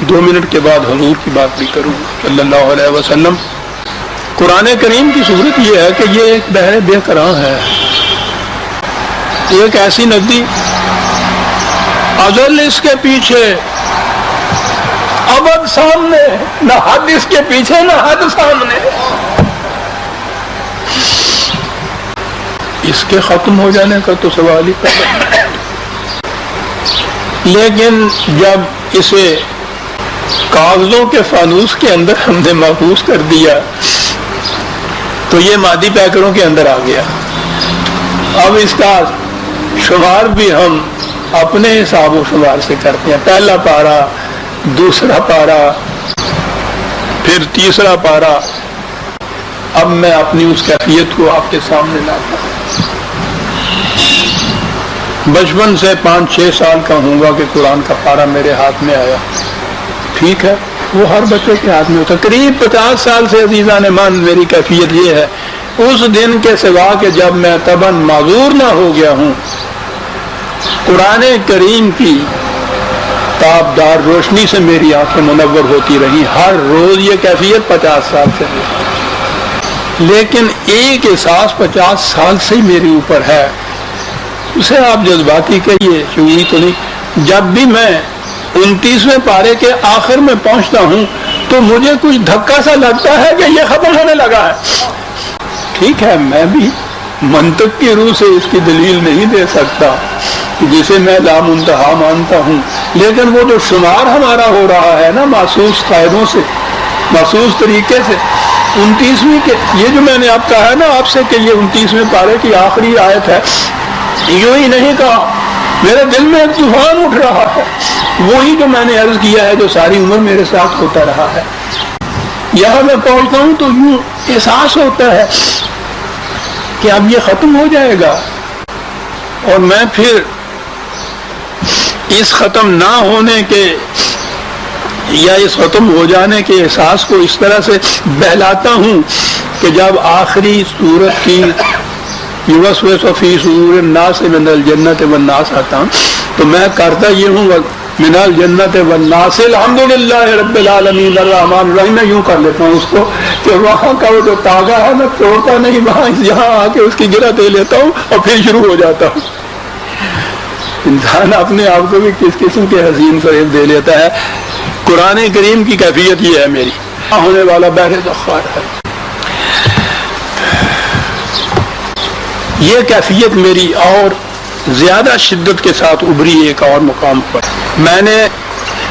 2 منٹ کے بعد حضور کی بات بھی کروں صلی اللہ علیہ وسلم. قرآن کریم کی صورت یہ ہے کہ یہ ایک بحر بے قرار ہے, ایک ایسی ندی ازل اس کے پیچھے ابد سامنے, نہ حد اس کے پیچھے نہ حد سامنے. اس کے ختم ہو جانے کا تو سوال ہی پیدا. لیکن جب اسے کاغذوں کے فانوس کے اندر ہم نے محفوظ کر دیا تو یہ مادی پیکروں کے اندر آ گیا. اب اس کا شمار بھی ہم اپنے حساب و شمار سے کرتے ہیں. پہلا پارا, دوسرا پارا, پھر تیسرا پارا. اب میں اپنی اس کیفیت کو آپ کے سامنے لاتا ہوں. بچپن سے 5-6 سال کا ہوں گا کہ قرآن کا پارا میرے ہاتھ میں آیا. ٹھیک ہے, وہ ہر بچے کے ہاتھ میں ہوتا. قریب 50 سال سے عزیزان من میری کیفیت یہ ہے, اس دن کے سوا کہ جب میں طبعاً معذور نہ ہو گیا ہوں, قرآن کریم کی تابدار روشنی سے میری آنکھیں منور ہوتی رہی ہر روز. یہ کیفیت 50 سال سے ہے, لیکن ایک احساس 50 سال سے ہی میرے اوپر ہے. اسے آپ جذباتی کہیے, شعوری تو نہیں. جب بھی میں 29 پارے کے آخر میں پہنچتا ہوں تو مجھے کچھ دھکا سا لگتا ہے کہ یہ ختم ہونے لگا ہے. ٹھیک ہے, میں بھی منطق کی روح سے اس کی دلیل نہیں دے سکتا جسے میں لامنتہا مانتا ہوں, لیکن وہ جو شمار ہمارا ہو رہا ہے نا محسوس قاعدوں سے, محسوس طریقے سے, 29ویں کے یہ جو میں نے آپ کہا ہے نا آپ سے کہ یہ 29ویں پارے کی آخری آیت ہے, یوں ہی نہیں کہا, میرے دل میں ایک طوفان اٹھ رہا ہے. وہی جو میں نے عرض کیا ہے جو ساری عمر میرے ساتھ ہوتا رہا ہے. یہاں میں پہنچتا ہوں تو یوں احساس ہوتا ہے کہ اب یہ ختم ہو جائے گا، اور میں پھر اس ختم نہ ہونے کے یا اس ختم ہو جانے کے احساس کو اس طرح سے بہلاتا ہوں کہ جب آخری سورت کی یوسوس فی صدور الناس من الجنت والناس آتا ہوں تو میں کرتا یہ ہوں من الجنت والناس الحمدللہ رب العالمین الرحمن الرحیم، میں یوں کر لیتا ہوں اس کو کہ وہاں کا وہ جو تاغا ہے میں توڑتا نہیں، وہاں یہاں آ کے اس کی گرہ دے لیتا ہوں اور پھر شروع ہو جاتا ہوں۔ انسان اپنے آپ کو بھی کس قسم کے حسین فریب دے لیتا ہے۔ قرآن کریم کی کیفیت یہ ہے، میری ہونے والا بحر ذخار ہے، یہ کیفیت میری اور زیادہ شدت کے ساتھ ابھری ایک اور مقام پر۔ میں نے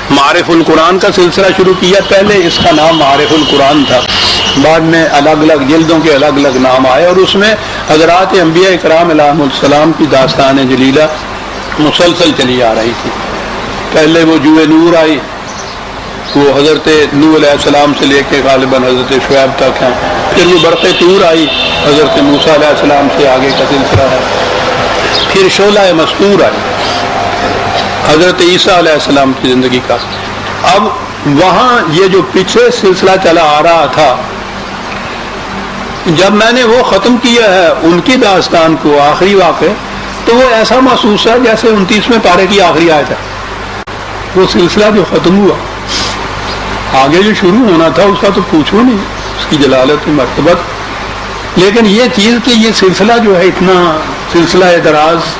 معارف القرآن کا سلسلہ شروع کیا، پہلے اس کا نام معارف القرآن تھا، بعد میں الگ الگ جلدوں کے الگ الگ نام آئے، اور اس میں حضرات انبیاء اکرام علیہم السلام کی داستان جلیلہ مسلسل چلی آ رہی تھی۔ پہلے وہ جوئے نور آئی، وہ حضرت نوح علیہ السلام سے لے کے غالباً حضرت شعیب تک ہیں، پھر وہ برق طور آئی، حضرت موسیٰ علیہ السلام سے آگے کا سلسلہ ہے، پھر شعلہ مستور آئی، حضرت عیسیٰ علیہ السلام کی زندگی کا۔ اب وہاں یہ جو پیچھے سلسلہ چلا آ رہا تھا، جب میں نے وہ ختم کیا ہے ان کی داستان کو، آخری واقعہ، تو وہ ایسا محسوس ہے جیسے 29ویں پارے کی آخری آیت ہے، وہ سلسلہ جو ختم ہوا، آگے جو شروع ہونا تھا اس کا تو پوچھو نہیں، اس کی جلالت مرتبت، لیکن یہ چیز کہ یہ سلسلہ جو ہے اتنا سلسلہ دراز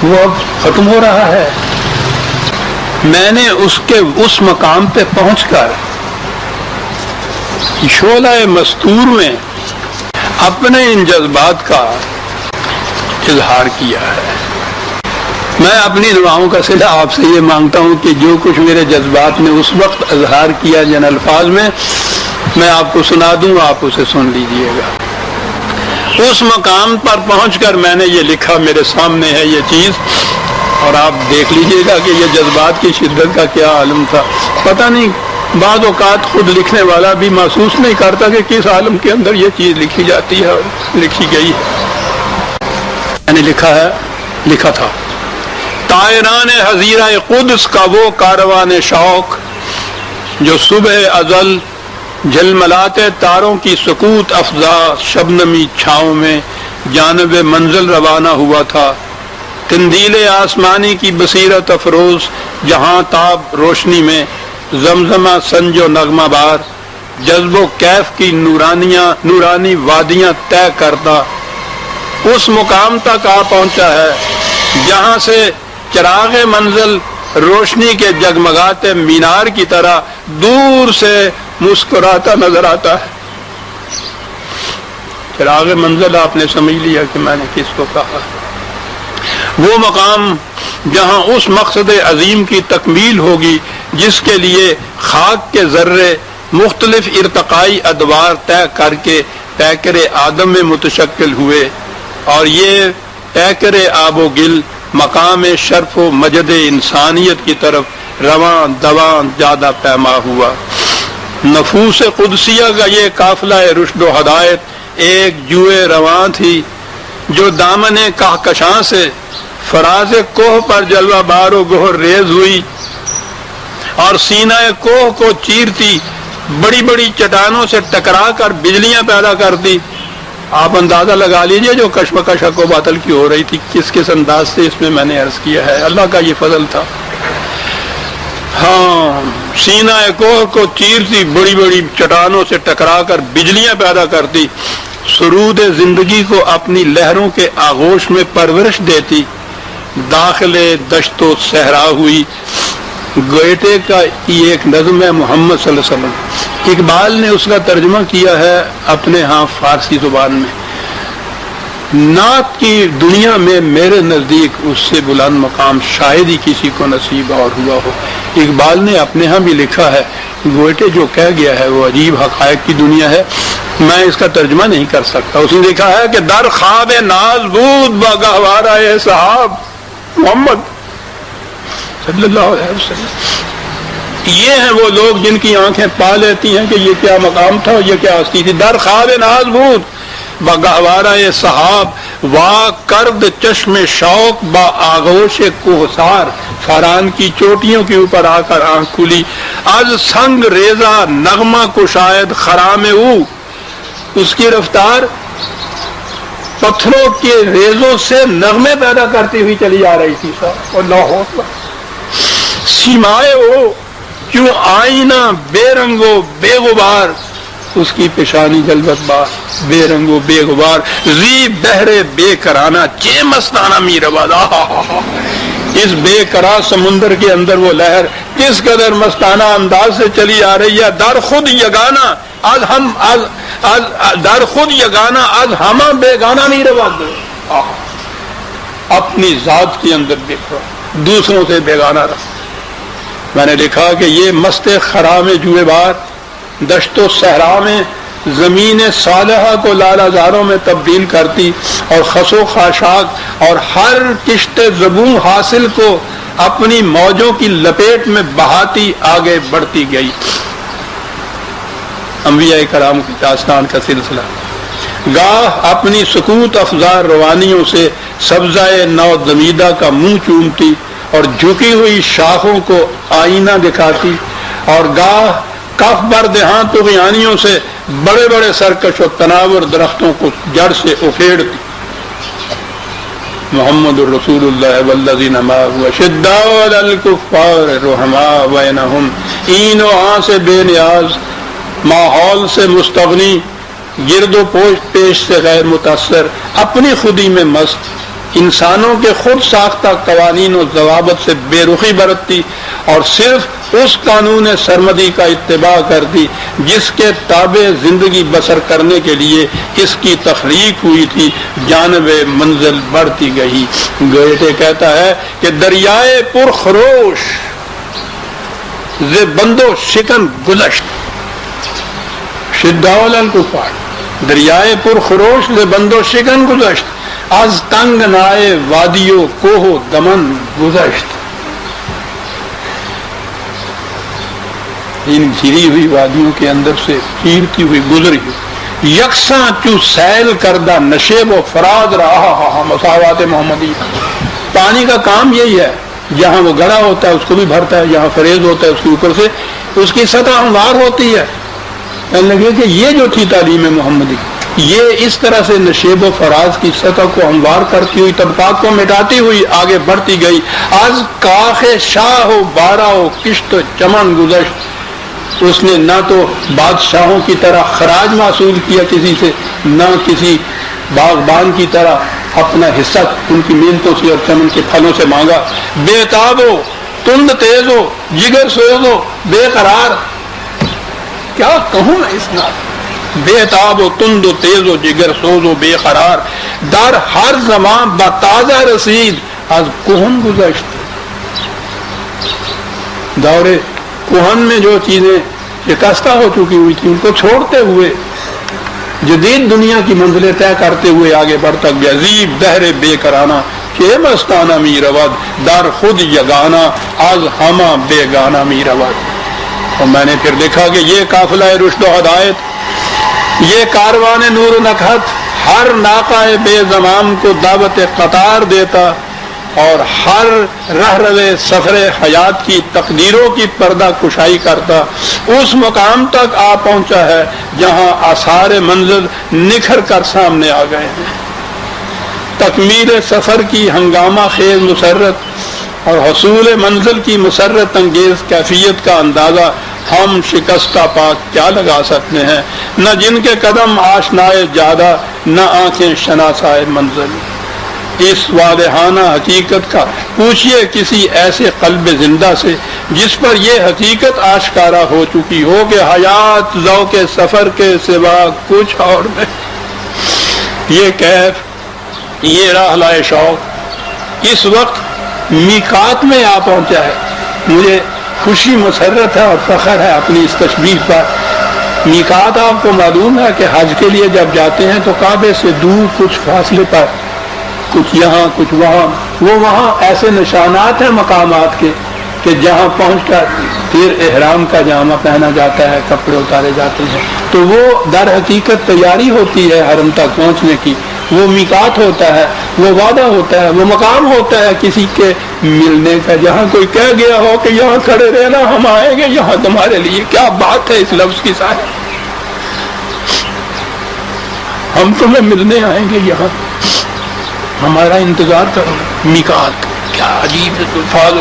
وہ اب ختم ہو رہا ہے۔ میں نے اس مقام پہ پہنچ کر شعلہ مستور میں اپنے ان جذبات کا اظہار کیا ہے۔ میں اپنی دعاؤں کا صلہ آپ سے یہ مانگتا ہوں کہ جو کچھ میرے جذبات نے اس وقت اظہار کیا جن الفاظ میں آپ کو سنا دوں، آپ اسے سن لیجئے گا۔ اس مقام پر پہنچ کر میں نے یہ لکھا، میرے سامنے ہے یہ چیز، اور آپ دیکھ لیجئے گا کہ یہ جذبات کی شدت کا کیا عالم تھا۔ پتہ نہیں بعض اوقات خود لکھنے والا بھی محسوس نہیں کرتا کہ کس عالم کے اندر یہ چیز لکھی جاتی ہے اور لکھی گئی ہے۔ میں نے لکھا تھا، طائران حزیرہ قدس کا وہ کاروان شوق جو صبح ازل جھلملاتے تاروں کی سکوت افزا شبنمی چھاؤں میں جانب منزل روانہ ہوا تھا، قندیل آسمانی کی بصیرت افروز جہاں تاب روشنی میں زمزمہ سنج و نغمہ بار جذب و کیف کی نورانی وادیاں طے کرتا اس مقام تک آ پہنچا ہے جہاں سے چراغ منزل روشنی کے جگمگاتے مینار کی طرح دور سے مسکراتا نظر آتا ہے۔ چراغ منزل آپ نے سمجھ لیا کہ میں نے کس کو کہا، وہ مقام جہاں اس مقصد عظیم کی تکمیل ہوگی جس کے لیے خاک کے ذرے مختلف ارتقائی ادوار طے کر کے پیکر آدم میں متشکل ہوئے، اور یہ پیکر آب و گل مقام شرف و مجد انسانیت کی طرف رواں دواں زیادہ پیما ہوا۔ نفوس قدسیہ کا یہ قافلہ رشد و ہدایت ایک جوئے رواں تھی جو دامن کہکشاں سے فراز کوہ پر جلوہ بار و گوہر ریز ہوئی اور سینہ کوہ کو چیرتی بڑی بڑی چٹانوں سے ٹکرا کر بجلیاں پیدا کرتی۔ آپ اندازہ لگا لیجئے جو کشمکش حق و باطل کی ہو رہی تھی کس انداز سے اس میں میں نے عرض کیا ہے، اللہ کا یہ فضل تھا۔ ہاں، سینہ کوہ کو چیرتی بڑی بڑی چٹانوں سے ٹکرا کر بجلیاں پیدا کرتی، سرود زندگی کو اپنی لہروں کے آغوش میں پرورش دیتی، داخل دشت و صحرا ہوئی۔ گوئٹے کا یہ ایک نظم ہے محمد صلی اللہ علیہ وسلم، اقبال نے اس کا ترجمہ کیا ہے اپنے ہاں فارسی زبان میں۔ نعت کی دنیا میں میرے نزدیک اس سے بلند مقام شاید ہی کسی کو نصیب اور ہوا ہو۔ اقبال نے اپنے ہاں بھی لکھا ہے، گوئٹے جو کہہ گیا ہے وہ عجیب حقائق کی دنیا ہے، میں اس کا ترجمہ نہیں کر سکتا۔ اس نے لکھا ہے کہ در خواب ناز بود با گہوارہ صحاب محمد صلی اللہ علیہ وسلم، یہ ہیں وہ لوگ جن کی آنکھیں پا لیتی ہیں کہ یہ کیا مقام تھا اور یہ کیا ہستی تھی۔ در خواب ناز بود، بگہوارہ صحاب وا کرد چشم شوق با آغوش کوہسار، فاران کی چوٹیوں کے اوپر آ کر آنکھ کھلی، از سنگ ریزہ نغمہ کو شاید خرام او، اس کی رفتار پتھروں کے ریزوں سے نغمے پیدا کرتی ہوئی چلی آ رہی تھی اور لاہور سیمائے ہو کیوں آئینہ بے رنگ و بے غبار، اس کی پیشانی جلوت بار بے رنگ و بے غبار، زی بہرے بے کرانہ چے مستانہ میرواز، اس بے کرا سمندر کے اندر وہ لہر کس قدر مستانہ انداز سے چلی آ رہی ہے، در خود یگانہ آج ہم در خود یگانہ آج ہمہ بیگانہ میرواز، اپنی ذات کے اندر دیکھو دوسروں سے بیگانہ رہا۔ میں نے لکھا کہ یہ مست خرام جوئے بار دشت و صحرا میں زمین صالحہ کو لالہ زاروں میں تبدیل کرتی اور خس و خاشاک اور ہر کشت زبوں حاصل کو اپنی موجوں کی لپیٹ میں بہاتی آگے بڑھتی گئی۔ انبیاء کرام کی داستان کا سلسلہ، گاہ اپنی سکوت افزار روانیوں سے سبزۂ نو دمیدہ کا منہ چومتی اور جھکی ہوئی شاخوں کو آئینہ دکھاتی، اور گاہ کف بر دہاں طغیانیوں سے بڑے بڑے سرکش و تناور درختوں کو جڑ سے اکھیڑتی۔ محمد الرسول اللہ والذین معہ اشداء علی الکفار رحماء بینہم، این و آن سے بے نیاز، ماحول سے مستغنی، گرد و پیش سے غیر متاثر، اپنی خودی میں مست، انسانوں کے خود ساختہ قوانین و ضوابط سے بے رخی برتتی اور صرف اس قانون سرمدی کا اتباع کرتی جس کے تابع زندگی بسر کرنے کے لیے اس کی تخلیق ہوئی تھی، جانب منزل بڑھتی گئی۔ گوئٹے کہتا ہے کہ دریائے پر خروش ز بندو شکن گذشت، شداء الکفار، دریائے پر خروش ز بندو شکن گذشت، از تنگ نائے وادیو کوہ دمن گذشت، ان گھری ہوئی وادیوں کے اندر سے چیرتی ہوئی گزری، یکساں چوں سیل کردہ نشیب و فراز رہا، مساوات محمدی۔ پانی کا کام یہی ہے، جہاں وہ گڑا ہوتا ہے اس کو بھی بھرتا ہے، جہاں فریز ہوتا ہے اس کے اوپر سے اس کی سطح ہموار ہوتی ہے۔ لگے کہ یہ جو تھی تعلیم محمدی، یہ اس طرح سے نشیب و فراز کی سطح کو ہموار کرتی ہوئی، طبقات کو مٹاتی ہوئی آگے بڑھتی گئی۔ از کاخ شاہ و بارہ و کشت و چمن گذشت، اس نے نہ تو بادشاہوں کی طرح خراج معصول کیا کسی سے، نہ کسی باغبان کی طرح اپنا حصہ ان کی محنتوں سے اور چمن کے پھلوں سے مانگا۔ بے تاب ہو، تند تیز ہو، جگر سوز ہو، بے قرار، کیا کہوں میں اس نام، بے تاب و تند و تیز و جگر سوز و بے قرار، در ہر زمان بتازہ رسید از کوہن گذشت۔ دور کوہن میں جو چیزیں شکستہ ہو چکی ہوئی تھی ان کو چھوڑتے ہوئے جدید دنیا کی منزلیں طے کرتے ہوئے آگے بڑھتا گیا۔ زیب دہر بے کرانہ کہ مستانہ میرود، در خود یگانہ از ہمہ بے گانہ میرود۔ اور میں نے پھر دیکھا کہ یہ قافلہ رشد و ہدایت، یہ کاروان نور و نکہت ہر ناقہ بے زمام کو دعوت قطار دیتا اور ہر رہروے سفر حیات کی تقدیروں کی پردہ کشائی کرتا، اس مقام تک آ پہنچا ہے جہاں آثار منزل نکھر کر سامنے آ گئے ہیں۔ تکمیل سفر کی ہنگامہ خیز مسرت اور حصول منزل کی مسرت انگیز کیفیت کا اندازہ ہم شکستہ پاک کیا لگا سکتے ہیں، نہ جن کے قدم آشنائے جادہ، نہ آنکھیں شناسائے منزل۔ اس واضحانہ حقیقت کا پوچھئے کسی ایسے قلب زندہ سے جس پر یہ حقیقت آشکارا ہو چکی ہو کہ حیات ذوق سفر کے سوا کچھ اور نہیں۔ یہ کیف، یہ راحلہ شوق اس وقت میقات میں آ پہنچا ہے۔ مجھے خوشی مسرت ہے اور فخر ہے اپنی اس تشبیہ پر۔ میقات آپ کو معلوم ہے کہ حج کے لیے جب جاتے ہیں تو کعبے سے دور کچھ فاصلے پر، کچھ یہاں کچھ وہاں، وہ وہاں ایسے نشانات ہیں مقامات کے کہ جہاں پہنچ کر پھر احرام کا جامہ پہنا جاتا ہے، کپڑے اتارے جاتے ہیں، تو وہ در حقیقت تیاری ہوتی ہے حرم تک پہنچنے کی، وہ میقات ہوتا ہے، وہ وعدہ ہوتا ہے، وہ مقام ہوتا ہے کسی کے ملنے کا، جہاں کوئی کہہ گیا ہو کہ یہاں کھڑے رہنا، ہم آئیں گے یہاں تمہارے لیے۔ کیا بات ہے اس لفظ کی صاحب، ہم تمہیں ملنے آئیں گے، یہاں ہمارا انتظار کرو۔ میقات کیا عجیب الفاظ،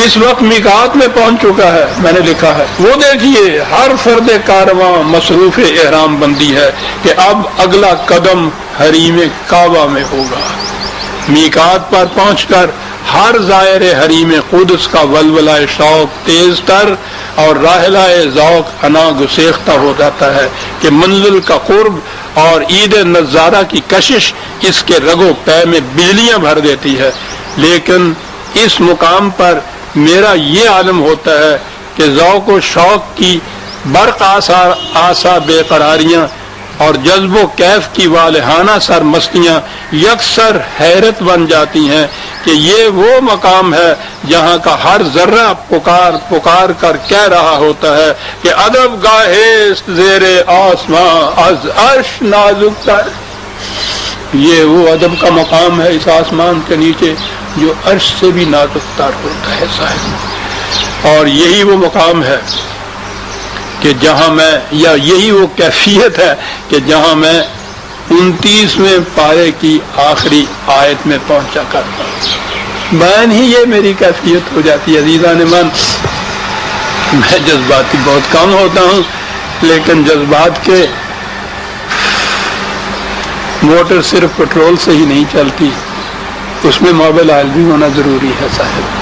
اس وقت میقات میں پہنچ چکا ہے، میں نے لکھا ہے۔ وہ دیکھیے ہر فرد کارواں مصروف احرام بندی ہے کہ اب اگلا قدم حریم کعبہ میں ہوگا۔ میقات پر پہنچ کر ہر زائر حریم قدس کا ولولہ شوق تیز تر اور راحلہ ذوق انا گسیختہ ہو جاتا ہے کہ منزل کا قرب اور عید نظارہ کی کشش اس کے رگو پے میں بجلیاں بھر دیتی ہے۔ لیکن اس مقام پر میرا یہ عالم ہوتا ہے کہ ذوق و شوق کی برق آسا بے قراریاں اور جذب و کیف کی والہانہ سرمستیاں یکسر حیرت بن جاتی ہیں کہ یہ وہ مقام ہے جہاں کا ہر ذرہ پکار پکار کر کہہ رہا ہوتا ہے کہ ادب گاہے زیر آسماں از عرش نازک تر۔ یہ وہ ادب کا مقام ہے اس آسمان کے نیچے جو عرش سے بھی نازک تر ہوتا ہے صاحب، اور یہی وہ مقام ہے کہ جہاں میں، یا یہی وہ کیفیت ہے کہ جہاں میں 29ویں پارے کی آخری آیت میں پہنچا کرتا ہوں۔ بیان ہی یہ میری کیفیت ہو جاتی ہے۔ عزیزان من، میں جذباتی بہت کم ہوتا ہوں، لیکن جذبات کے موٹر صرف پٹرول سے ہی نہیں چلتی، اس میں موبل آئل بھی ہونا ضروری ہے صاحب۔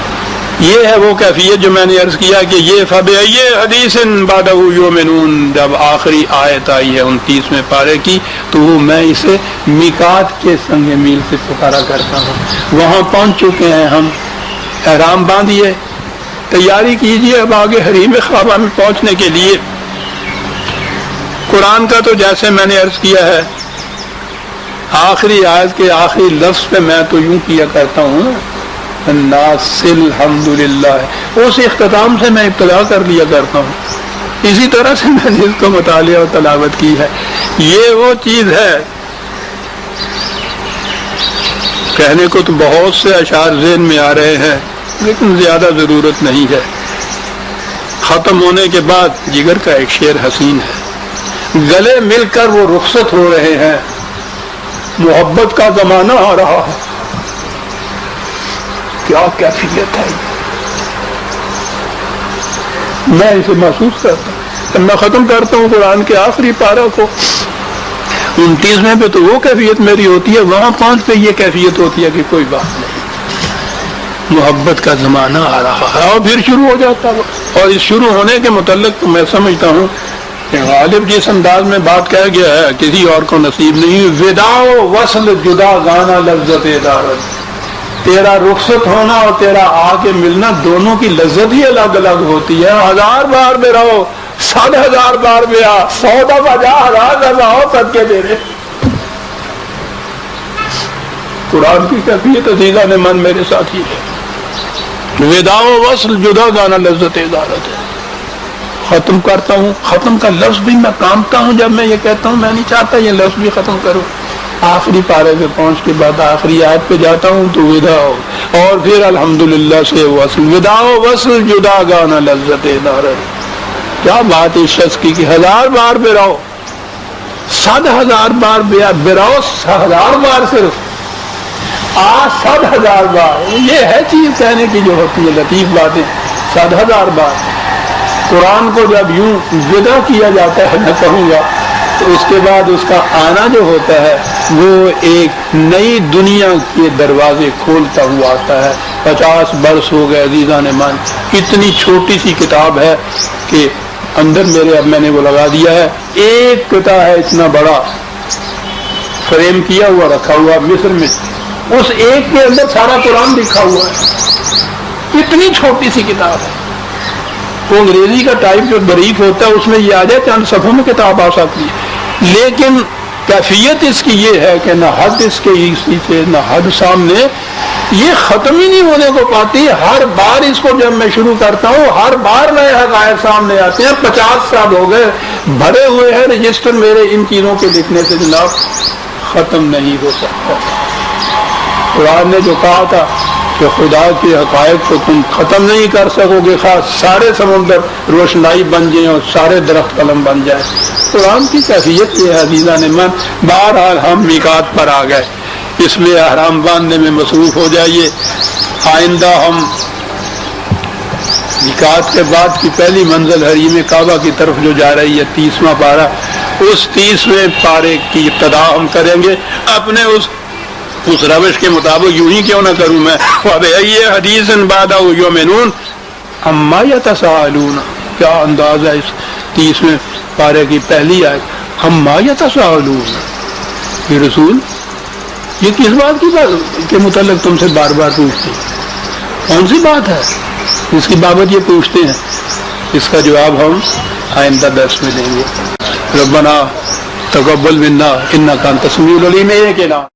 یہ ہے وہ کیفیت جو میں نے عرض کیا کہ یہ فبأي حدیث بعدہ یؤمنون، جب آخری آیت آئی ہے 29ویں پارے کی، تو وہ میں اسے میقات کے سنگ میل سے پکارا کرتا ہوں۔ وہاں پہنچ چکے ہیں ہم، احرام باندھیے، تیاری کیجیے اب آگے حریم کعبہ میں پہنچنے کے لیے۔ قرآن کا تو جیسے میں نے عرض کیا ہے، آخری آیت کے آخری لفظ پہ میں تو یوں کیا کرتا ہوں الناس الحمدللہ، اس اختتام سے میں ابتدا کر لیا کرتا ہوں۔ اسی طرح سے میں نے اس کو مطالعہ اور تلاوت کی ہے۔ یہ وہ چیز ہے، کہنے کو تو بہت سے اشعار ذہن میں آ رہے ہیں لیکن زیادہ ضرورت نہیں ہے۔ ختم ہونے کے بعد جگر کا ایک شعر حسین ہے، گلے مل کر وہ رخصت ہو رہے ہیں، محبت کا زمانہ آ رہا ہے۔ کیا کیفیت ہے، میں اسے محسوس کرتا ہوں۔ میں ختم کرتا ہوں قرآن کے آخری پارہ کو، 29ویں پہ تو وہ کیفیت میری ہوتی ہے، وہاں پہنچ پہ یہ کیفیت ہوتی ہے کہ کوئی بات نہیں، محبت کا زمانہ آ رہا ہے، اور پھر شروع ہو جاتا ہے۔ اور اس شروع ہونے کے متعلق تو میں سمجھتا ہوں کہ غالب جس انداز میں بات کہہ گیا ہے کسی اور کو نصیب نہیں۔ وداع و وصل جدا گانا لذت دارت، تیرا رخصت ہونا اور تیرا آ کے ملنا دونوں کی لذت ہی الگ الگ ہوتی ہے۔ 1000 بار میں رہو، 100,000 بار میں آ، 100 دفعہ جا، 1000 دفعہ ہو، صدقے دے دے۔ قرآن کی کیفیت عزیزان من میرے ساتھ ہی ہے، وداع و وصل جدا گانا لذت دارت ہے۔ ختم کرتا ہوں، ختم کا لفظ بھی میں کامتا ہوں جب میں یہ کہتا ہوں، میں نہیں چاہتا یہ لفظ بھی ختم کروں۔ آخری پارے پہ پہنچ کے بعد آخری آیت پہ جاتا ہوں تو وداع، اور پھر الحمدللہ سے وصل، وداع و وصل جدا گانا لذت دارت۔ کیا بات اس شخص کی کہ 1000 بار بے رہو، 100,000 بار بے رہو، 1000 بار صرف 100,000 بار، یہ ہے چیز کہنے کی جو ہوتی ہے لطیف باتیں۔ 100,000 بار قرآن کو جب یوں ودا کیا جاتا ہے میں کہوں گا، تو اس کے بعد اس کا آنا جو ہوتا ہے وہ ایک نئی دنیا کے دروازے کھولتا ہوا آتا ہے۔ 50 برس ہو گئے عزیزان من، اتنی چھوٹی سی کتاب ہے کہ اندر میرے، اب میں نے وہ لگا دیا ہے، ایک قطعہ ہے اتنا بڑا، فریم کیا ہوا رکھا ہوا مصر میں، اس ایک کے اندر سارا قرآن لکھا ہوا ہے، اتنی چھوٹی سی کتاب ہے۔ وہ انگریزی کا ٹائپ جو بریف ہوتا ہے اس میں یہ آ جائے چند صفحوں میں کتاب آ سکتی ہے، لیکن کیفیت اس کی یہ ہے کہ نہ حد اس کے اسی سے، نہ حد سامنے، یہ ختم ہی نہیں ہونے کو پاتی. ہر بار اس کو جب میں شروع کرتا ہوں ہر بار نئے حقائق سامنے آتے ہیں. 50 سال ہو گئے بھرے ہوئے ہیں رجسٹر میرے ان چیزوں کے لکھنے سے جناب ختم نہیں ہو سکتا. قرآن نے جو کہا تھا کہ خدا کے حقائق کو تم ختم نہیں کر سکو گے، خاص سارے سمندر روشنائی بن جائیں اور سارے درخت قلم بن جائیں. قرآن کی کیفیت یہ ہے عزیزان من. بہرحال ہم میقات پر آ گئے، اس لیے احرام باندھنے میں مصروف ہو جائیے. آئندہ ہم میقات کے بعد کی پہلی منزل حریم کعبہ کی طرف جو جا رہی ہے 30واں پارہ، اس 30ویں پارے کی ابتدا ہم کریں گے اپنے اس روش کے مطابق. یوں ہی کیوں نہ کروں میں. وَبِأَيِّ حَدِيثٍ بَعْدَهُ يُؤْمِنُونَ عَمَّا يَتَسَاءَلُونَ. کیا انداز ہے اس 30ویں پارے کی پہلی آیت. عَمَّا يَتَسَاءَلُونَ. یہ رسول یہ کس بات کی بات کے متعلق تم سے بار بار پوچھتے ہیں؟ کون سی بات ہے جس کی بابت یہ پوچھتے ہیں؟ اس کا جواب ہم آئندہ درس میں دیں گے. ربنا تقبل منا انک انت السمیع العلیم. ایک نام